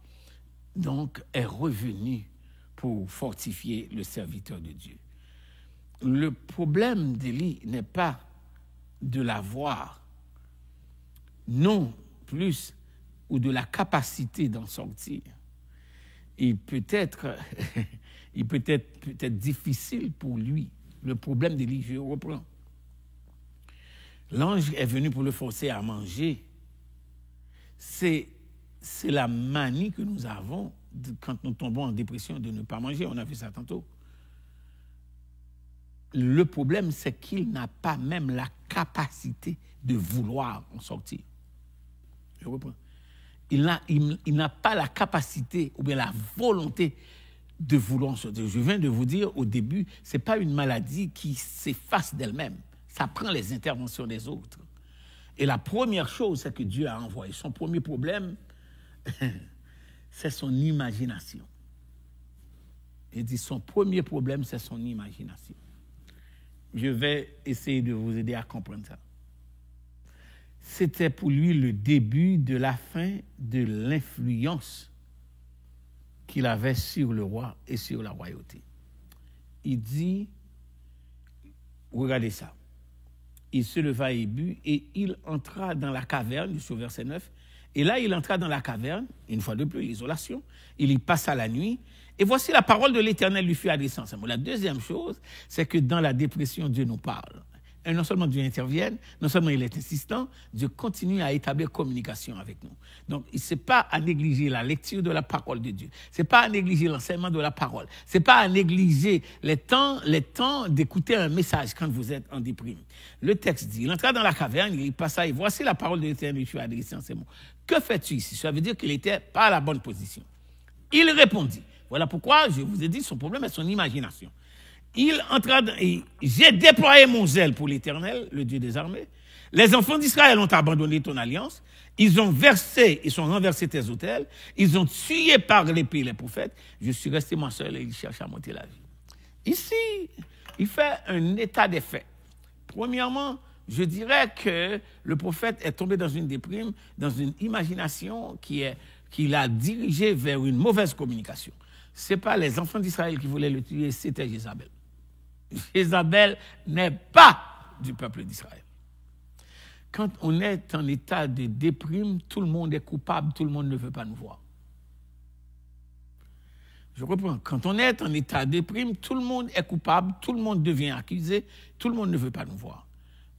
donc, est revenu pour fortifier le serviteur de Dieu. Le problème d'Élie n'est pas de l'avoir, non plus, ou de la capacité d'en sortir. Il peut être difficile pour lui. Le problème d'Élie, je reprends. L'ange est venu pour le forcer à manger. C'est la manie que nous avons quand nous tombons en dépression de ne pas manger. On a vu ça tantôt. Le problème, c'est qu'il n'a pas même la capacité de vouloir en sortir. Je reprends. Il n'a pas la capacité ou bien la volonté de vouloir en sortir. Je viens de vous dire au début, ce n'est pas une maladie qui s'efface d'elle-même. Ça prend les interventions des autres. Et la première chose, c'est que Dieu a envoyé. Son premier problème, c'est son imagination. Il dit son premier problème, c'est son imagination. Je vais essayer de vous aider à comprendre ça. C'était pour lui le début de la fin de l'influence qu'il avait sur le roi et sur la royauté. Il dit, regardez ça, il se leva et but et il entra dans la caverne, du verset 9, et là il entra dans la caverne, une fois de plus, l'isolation, il y passa la nuit, et voici la parole de l'Éternel lui fut adressée. La deuxième chose, c'est que dans la dépression, Dieu nous parle. Et non seulement Dieu intervient, non seulement il est insistant, Dieu continue à établir communication avec nous. Donc, ce n'est pas à négliger la lecture de la parole de Dieu. Ce n'est pas à négliger l'enseignement de la parole. Ce n'est pas à négliger les temps d'écouter un message quand vous êtes en déprime. Le texte dit, il entra dans la caverne, il passa, et voici la parole de l'Éternel lui fut adressée en ces mots. Que fais-tu ici? Ça veut dire qu'il n'était pas à la bonne position. Il répondit. Voilà pourquoi je vous ai dit, son problème est son imagination. Il entra et j'ai déployé mon zèle pour l'Éternel, le Dieu des armées. Les enfants d'Israël ont abandonné ton alliance. Ils ont renversé tes autels. Ils ont tué par l'épée les prophètes. Je suis resté moi seul et il cherche à monter la vie. Ici, il fait un état des faits. Premièrement, je dirais que le prophète est tombé dans une déprime, dans une imagination qui l'a dirigé vers une mauvaise communication. Ce n'est pas les enfants d'Israël qui voulaient le tuer, c'était Jézabel. Jézabel n'est pas du peuple d'Israël. Quand on est en état de déprime, tout le monde est coupable, tout le monde ne veut pas nous voir. Je reprends. Quand on est en état de déprime, tout le monde est coupable, tout le monde devient accusé, tout le monde ne veut pas nous voir.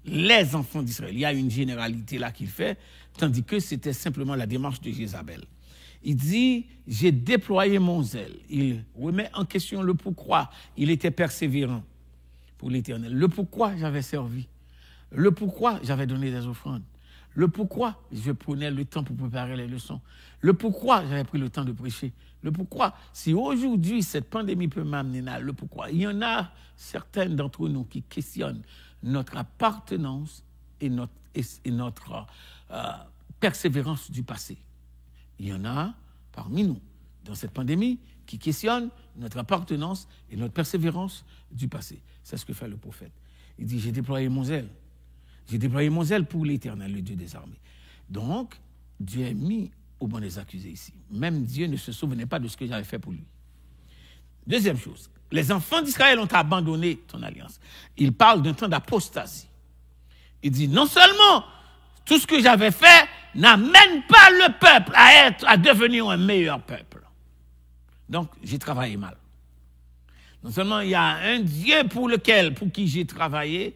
Les enfants d'Israël, il y a une généralité là qu'il fait, tandis que c'était simplement la démarche de Jézabel. Il dit, j'ai déployé mon zèle. Il remet en question le pourquoi il était persévérant pour l'Éternel. Le pourquoi j'avais servi. Le pourquoi j'avais donné des offrandes. Le pourquoi je prenais le temps pour préparer les leçons. Le pourquoi j'avais pris le temps de prêcher. Le pourquoi, si aujourd'hui cette pandémie peut m'amener là, le pourquoi. Il y en a certaines d'entre nous qui questionnent notre appartenance et notre persévérance du passé. Il y en a parmi nous, dans cette pandémie, qui questionnent notre appartenance et notre persévérance du passé. C'est ce que fait le prophète. Il dit, j'ai déployé mon zèle. J'ai déployé mon zèle pour l'Éternel, le Dieu des armées. Donc, Dieu est mis au banc des accusés ici. Même Dieu ne se souvenait pas de ce que j'avais fait pour lui. Deuxième chose, les enfants d'Israël ont abandonné ton alliance. Il parle d'un temps d'apostasie. Il dit, non seulement tout ce que j'avais fait n'amène pas le peuple à devenir un meilleur peuple. Donc, j'ai travaillé mal. Non seulement il y a un Dieu pour qui j'ai travaillé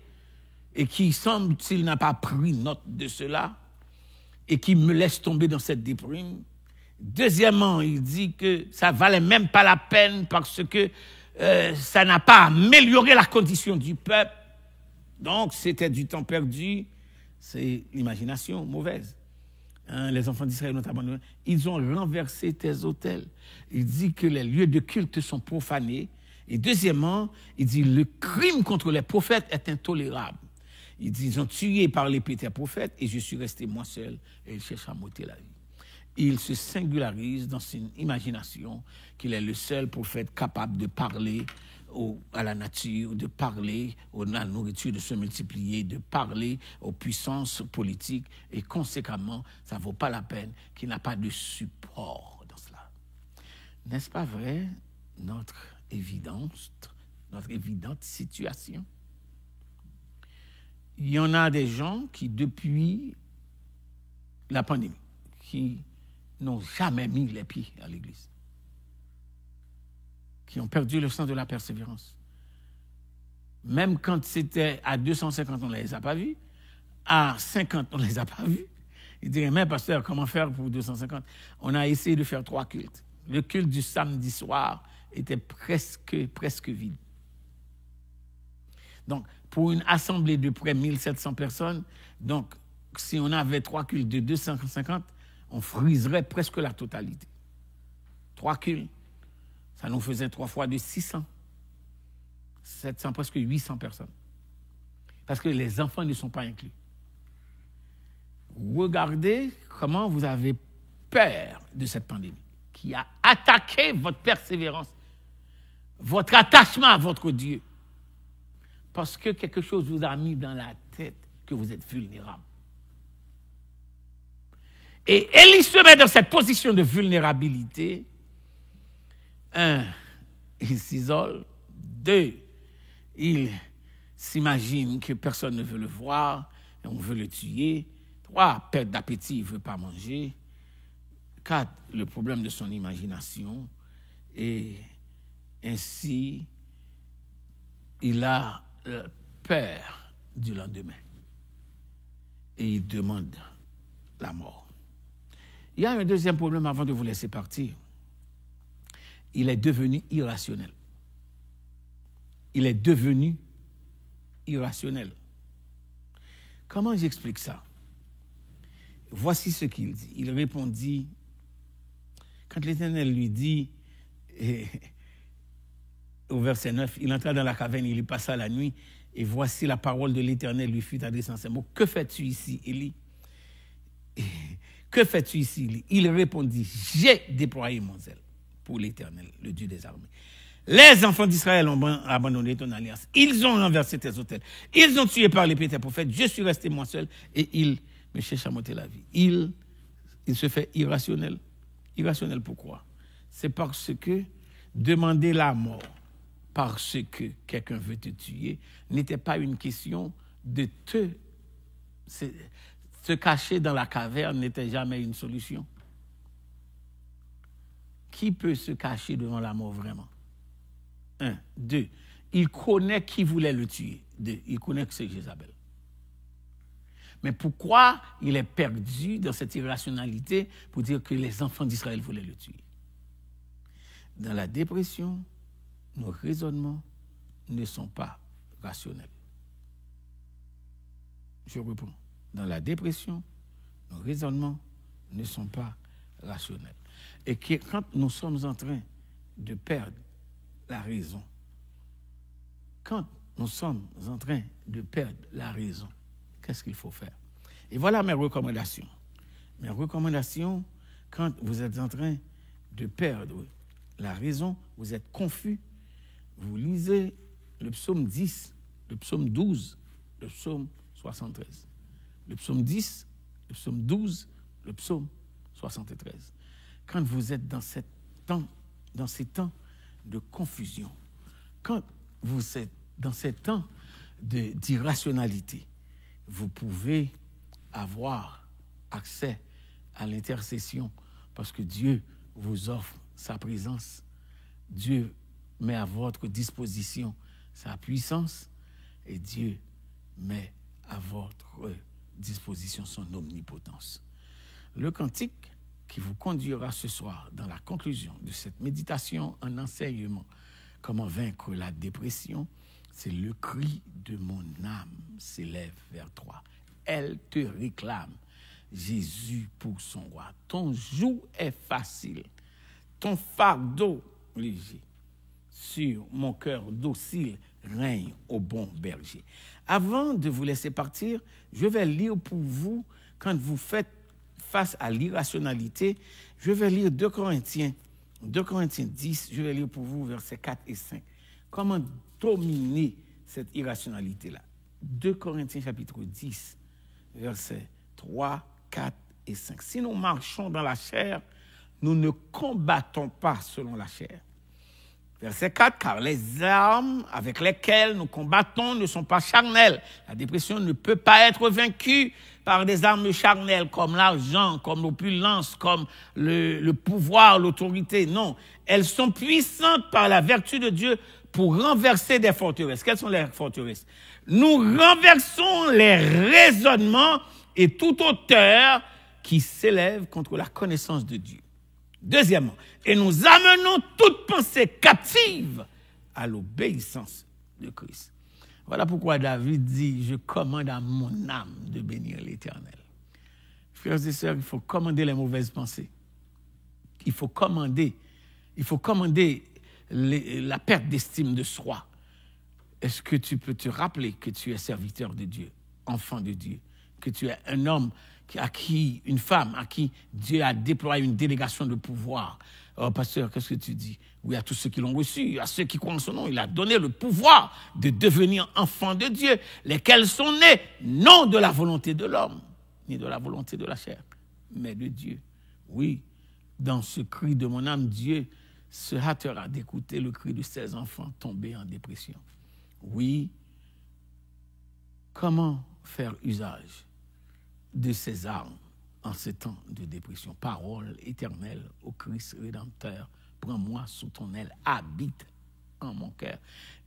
et qui semble-t-il n'a pas pris note de cela et qui me laisse tomber dans cette déprime. Deuxièmement, il dit que ça valait même pas la peine parce que ça n'a pas amélioré la condition du peuple. Donc, c'était du temps perdu. C'est l'imagination mauvaise. Les enfants d'Israël ont abandonné. Ils ont renversé tes autels. Il dit que les lieux de culte sont profanés. Et deuxièmement, il dit le crime contre les prophètes est intolérable. Il dit ils ont tué par l'épée tes prophètes et je suis resté moi seul et ils cherchent à m'ôter la vie. Il se singularise dans son imagination qu'il est le seul prophète capable de parler à la nature, de parler à la nourriture, de se multiplier, de parler aux puissances politiques et conséquemment, ça ne vaut pas la peine qu'il n'a pas de support dans cela. N'est-ce pas vrai? notre évidente situation. Il y en a des gens qui, depuis la pandémie, qui n'ont jamais mis les pieds à l'église, qui ont perdu le sens de la persévérance. Même quand c'était à 250, on ne les a pas vus. À 50, on ne les a pas vus. Ils diraient, mais pasteur, comment faire pour 250? On a essayé de faire 3 cultes. Le culte du samedi soir était presque vide. Donc, pour une assemblée de près de 1700 personnes, donc, si on avait 3 cultes de 250, on friserait presque la totalité. 3 cultes, ça nous faisait 3 fois de 600. 700, presque 800 personnes. Parce que les enfants ne sont pas inclus. Regardez comment vous avez peur de cette pandémie qui a attaqué votre persévérance, votre attachement à votre Dieu. Parce que quelque chose vous a mis dans la tête que vous êtes vulnérable. Et Élie se met dans cette position de vulnérabilité. 1, il s'isole. 2, il s'imagine que personne ne veut le voir et on veut le tuer. 3, perte d'appétit, il ne veut pas manger. 4, le problème de son imagination. Et ainsi, il a peur du lendemain. Et il demande la mort. Il y a un deuxième problème avant de vous laisser partir. Il est devenu irrationnel. Il est devenu irrationnel. Comment j'explique ça? Voici ce qu'il dit. Il répondit, quand l'Éternel lui dit, au verset 9, il entra dans la caverne, il y passa la nuit, et voici la parole de l'Éternel lui fut adressée en ces mots. Que fais-tu ici, Élie? Que fais-tu ici, Élie? Il répondit, j'ai déployé mon zèle pour l'Éternel, le Dieu des armées. Les enfants d'Israël ont abandonné ton alliance. Ils ont renversé tes autels. Ils ont tué par l'épée tes prophètes. Je suis resté moi seul et ils me cherchent à m'ôter la vie. Il se fait irrationnel. Irrationnel pourquoi? C'est parce que demander la mort parce que quelqu'un veut te tuer n'était pas une question de se cacher dans la caverne n'était jamais une solution. Qui peut se cacher devant la mort vraiment? 1. 2. Il connaît qui voulait le tuer. 2. Il connaît que c'est Jézabel. Mais pourquoi il est perdu dans cette irrationalité pour dire que les enfants d'Israël voulaient le tuer? Dans la dépression, nos raisonnements ne sont pas rationnels. Je reprends. Dans la dépression, nos raisonnements ne sont pas rationnels. Et que quand nous sommes en train de perdre la raison, qu'est-ce qu'il faut faire? Et voilà mes recommandations. Mes recommandations, quand vous êtes en train de perdre la raison, vous êtes confus, vous lisez le psaume 10, le psaume 12, le psaume 73. Le psaume 10, le psaume 12, le psaume 73. Quand vous êtes dans ces temps de confusion, quand vous êtes dans ces temps d'irrationalité, vous pouvez avoir accès à l'intercession parce que Dieu vous offre sa présence. Dieu met à votre disposition sa puissance et Dieu met à votre disposition son omnipotence. Le cantique qui vous conduira ce soir dans la conclusion de cette méditation en enseignement, comment vaincre la dépression, c'est le cri de mon âme s'élève vers toi. Elle te réclame, Jésus pour son roi. Ton joug est facile, ton fardeau léger. Sur mon cœur docile règne au bon berger. Avant de vous laisser partir, je vais lire pour vous, quand vous faites face à l'irrationalité, je vais lire 2 Corinthiens 10, je vais lire pour vous versets 4 et 5. Comment dominer cette irrationalité-là? 2 Corinthiens chapitre 10, versets 3, 4 et 5. Si nous marchons dans la chair, nous ne combattons pas selon la chair. Verset 4, car les armes avec lesquelles nous combattons ne sont pas charnelles. La dépression ne peut pas être vaincue par des armes charnelles comme l'argent, comme l'opulence, comme le pouvoir, l'autorité. Non, elles sont puissantes par la vertu de Dieu pour renverser des forteresses. Quelles sont les forteresses? Nous renversons les raisonnements et toute hauteur qui s'élève contre la connaissance de Dieu. Deuxièmement, et nous amenons toute pensée captive à l'obéissance de Christ. Voilà pourquoi David dit, je commande à mon âme de bénir l'Éternel. Frères et sœurs, il faut commander les mauvaises pensées. Il faut commander la perte d'estime de soi. Est-ce que tu peux te rappeler que tu es serviteur de Dieu, enfant de Dieu, que tu es un homme une femme à qui Dieu a déployé une délégation de pouvoir. Oh, pasteur, qu'est-ce que tu dis? Oui, à tous ceux qui l'ont reçu, à ceux qui croient en son nom, il a donné le pouvoir de devenir enfants de Dieu, lesquels sont nés non de la volonté de l'homme, ni de la volonté de la chair, mais de Dieu. Oui, dans ce cri de mon âme, Dieu se hâtera d'écouter le cri de ses enfants tombés en dépression. Oui, comment faire usage de ces armes en ces temps de dépression? Parole éternelle au Christ Rédempteur, prends-moi sous ton aile, habite en mon cœur.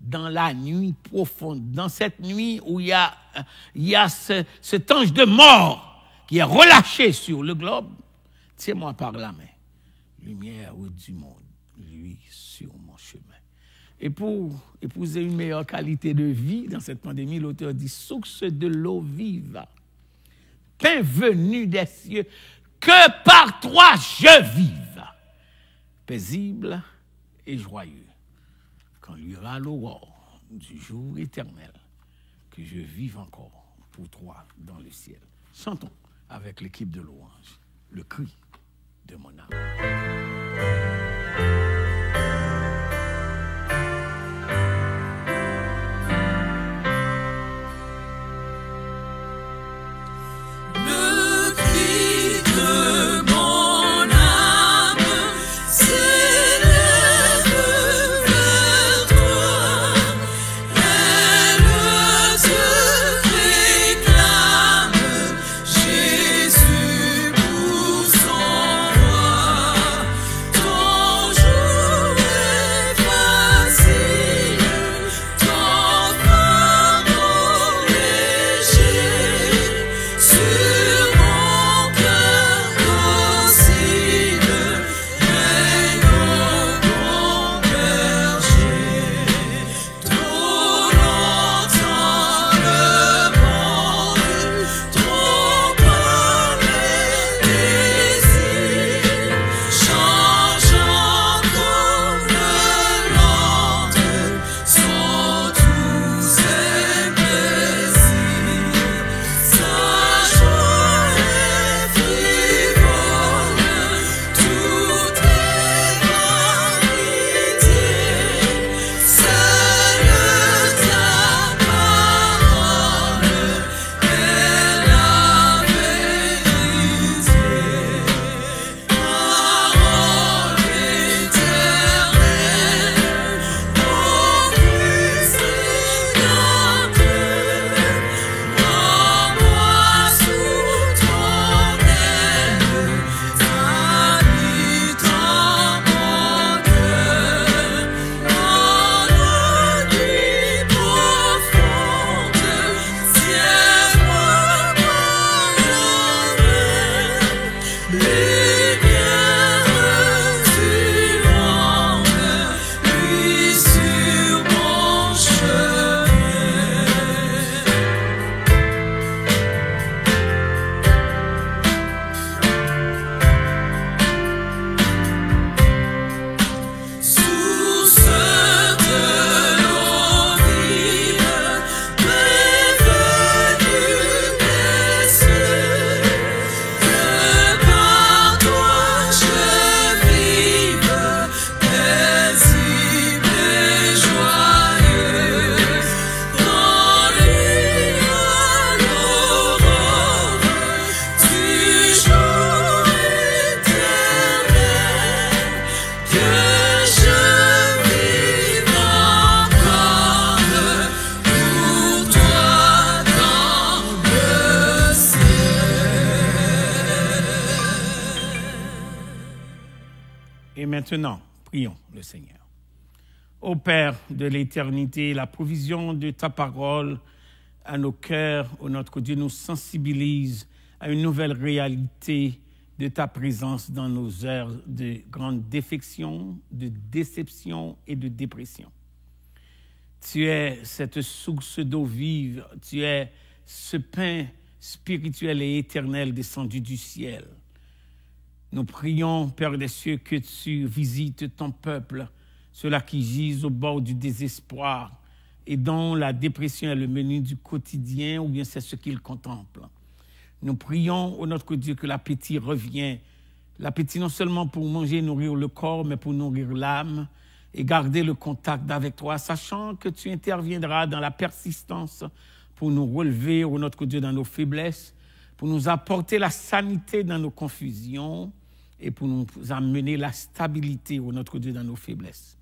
Dans la nuit profonde, dans cette nuit où il y a cet ange de mort qui est relâché sur le globe, tiens-moi par la main, lumière du monde, lui sur mon chemin. Et pour épouser une meilleure qualité de vie dans cette pandémie, l'auteur dit, source de l'eau vive, pain venu des cieux, que par toi je vive, paisible et joyeux, quand luira l'aurore du jour éternel, que je vive encore pour toi dans le ciel. Chantons avec l'équipe de louange le cri de mon âme. Jésus pour son roi, ton jour. maintenant, prions le Seigneur. Ô Père de l'éternité, la provision de ta parole à nos cœurs, ô notre Dieu, nous sensibilise à une nouvelle réalité de ta présence dans nos heures de grande défection, de déception et de dépression. Tu es cette source d'eau vive, tu es ce pain spirituel et éternel descendu du ciel. Nous prions, Père des cieux, que tu visites ton peuple, ceux-là qui gisent au bord du désespoir et dont la dépression est le menu du quotidien ou bien c'est ce qu'ils contemplent. Nous prions, ô notre Dieu, que l'appétit revienne. L'appétit non seulement pour manger et nourrir le corps, mais pour nourrir l'âme et garder le contact avec toi, sachant que tu interviendras dans la persistance pour nous relever, ô notre Dieu, dans nos faiblesses, pour nous apporter la sanité dans nos confusions et pour nous amener la stabilité, ô notre Dieu, dans nos faiblesses.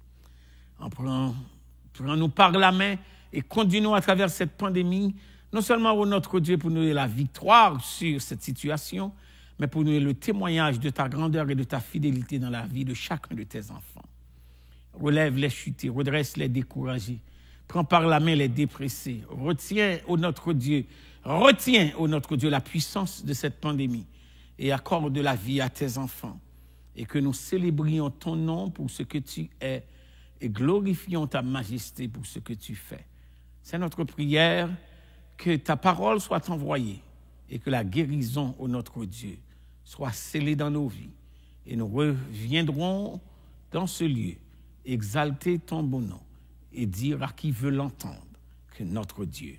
Prends-nous par la main et conduis-nous à travers cette pandémie, non seulement, ô notre Dieu, pour nous donner la victoire sur cette situation, mais pour nous donner le témoignage de ta grandeur et de ta fidélité dans la vie de chacun de tes enfants. Relève les chutés, redresse les découragés, prends par la main les dépressés, retiens, ô notre Dieu, la puissance de cette pandémie et accorde la vie à tes enfants et que nous célébrions ton nom pour ce que tu es et glorifions ta majesté pour ce que tu fais. C'est notre prière, que ta parole soit envoyée et que la guérison, ô notre Dieu, soit scellée dans nos vies. Et nous reviendrons dans ce lieu, exalter ton beau nom et dire à qui veut l'entendre que notre Dieu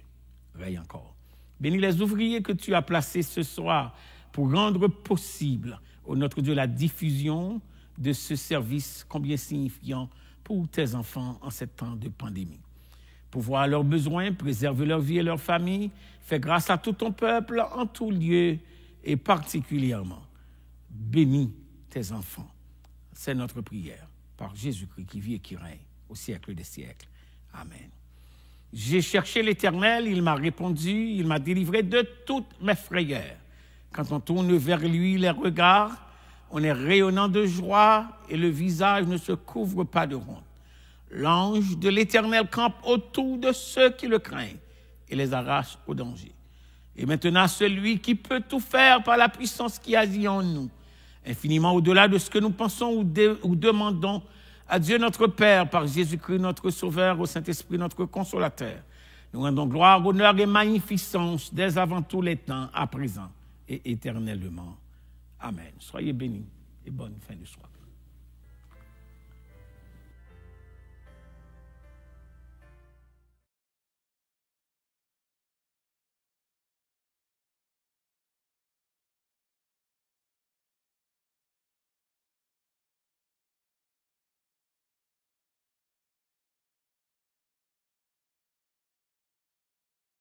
règne encore. Bénis les ouvriers que tu as placés ce soir pour rendre possible, ô notre Dieu, la diffusion de ce service combien signifiant pour tes enfants en ces temps de pandémie. Pourvoir leurs besoins, préserver leur vie et leur famille, fais grâce à tout ton peuple en tout lieu et particulièrement. Bénis tes enfants. C'est notre prière par Jésus-Christ qui vit et qui règne au siècle des siècles. Amen. J'ai cherché l'Éternel, il m'a répondu, il m'a délivré de toutes mes frayeurs. Quand on tourne vers lui les regards, on est rayonnant de joie et le visage ne se couvre pas de honte. L'ange de l'Éternel campe autour de ceux qui le craignent et les arrache au danger. Et maintenant, celui qui peut tout faire par la puissance qui agit en nous, infiniment au-delà de ce que nous pensons ou demandons, à Dieu notre Père, par Jésus-Christ notre Sauveur, au Saint-Esprit notre Consolateur. Nous rendons gloire, honneur et magnificence dès avant tous les temps, à présent et éternellement. Amen. Soyez bénis et bonne fin de soirée.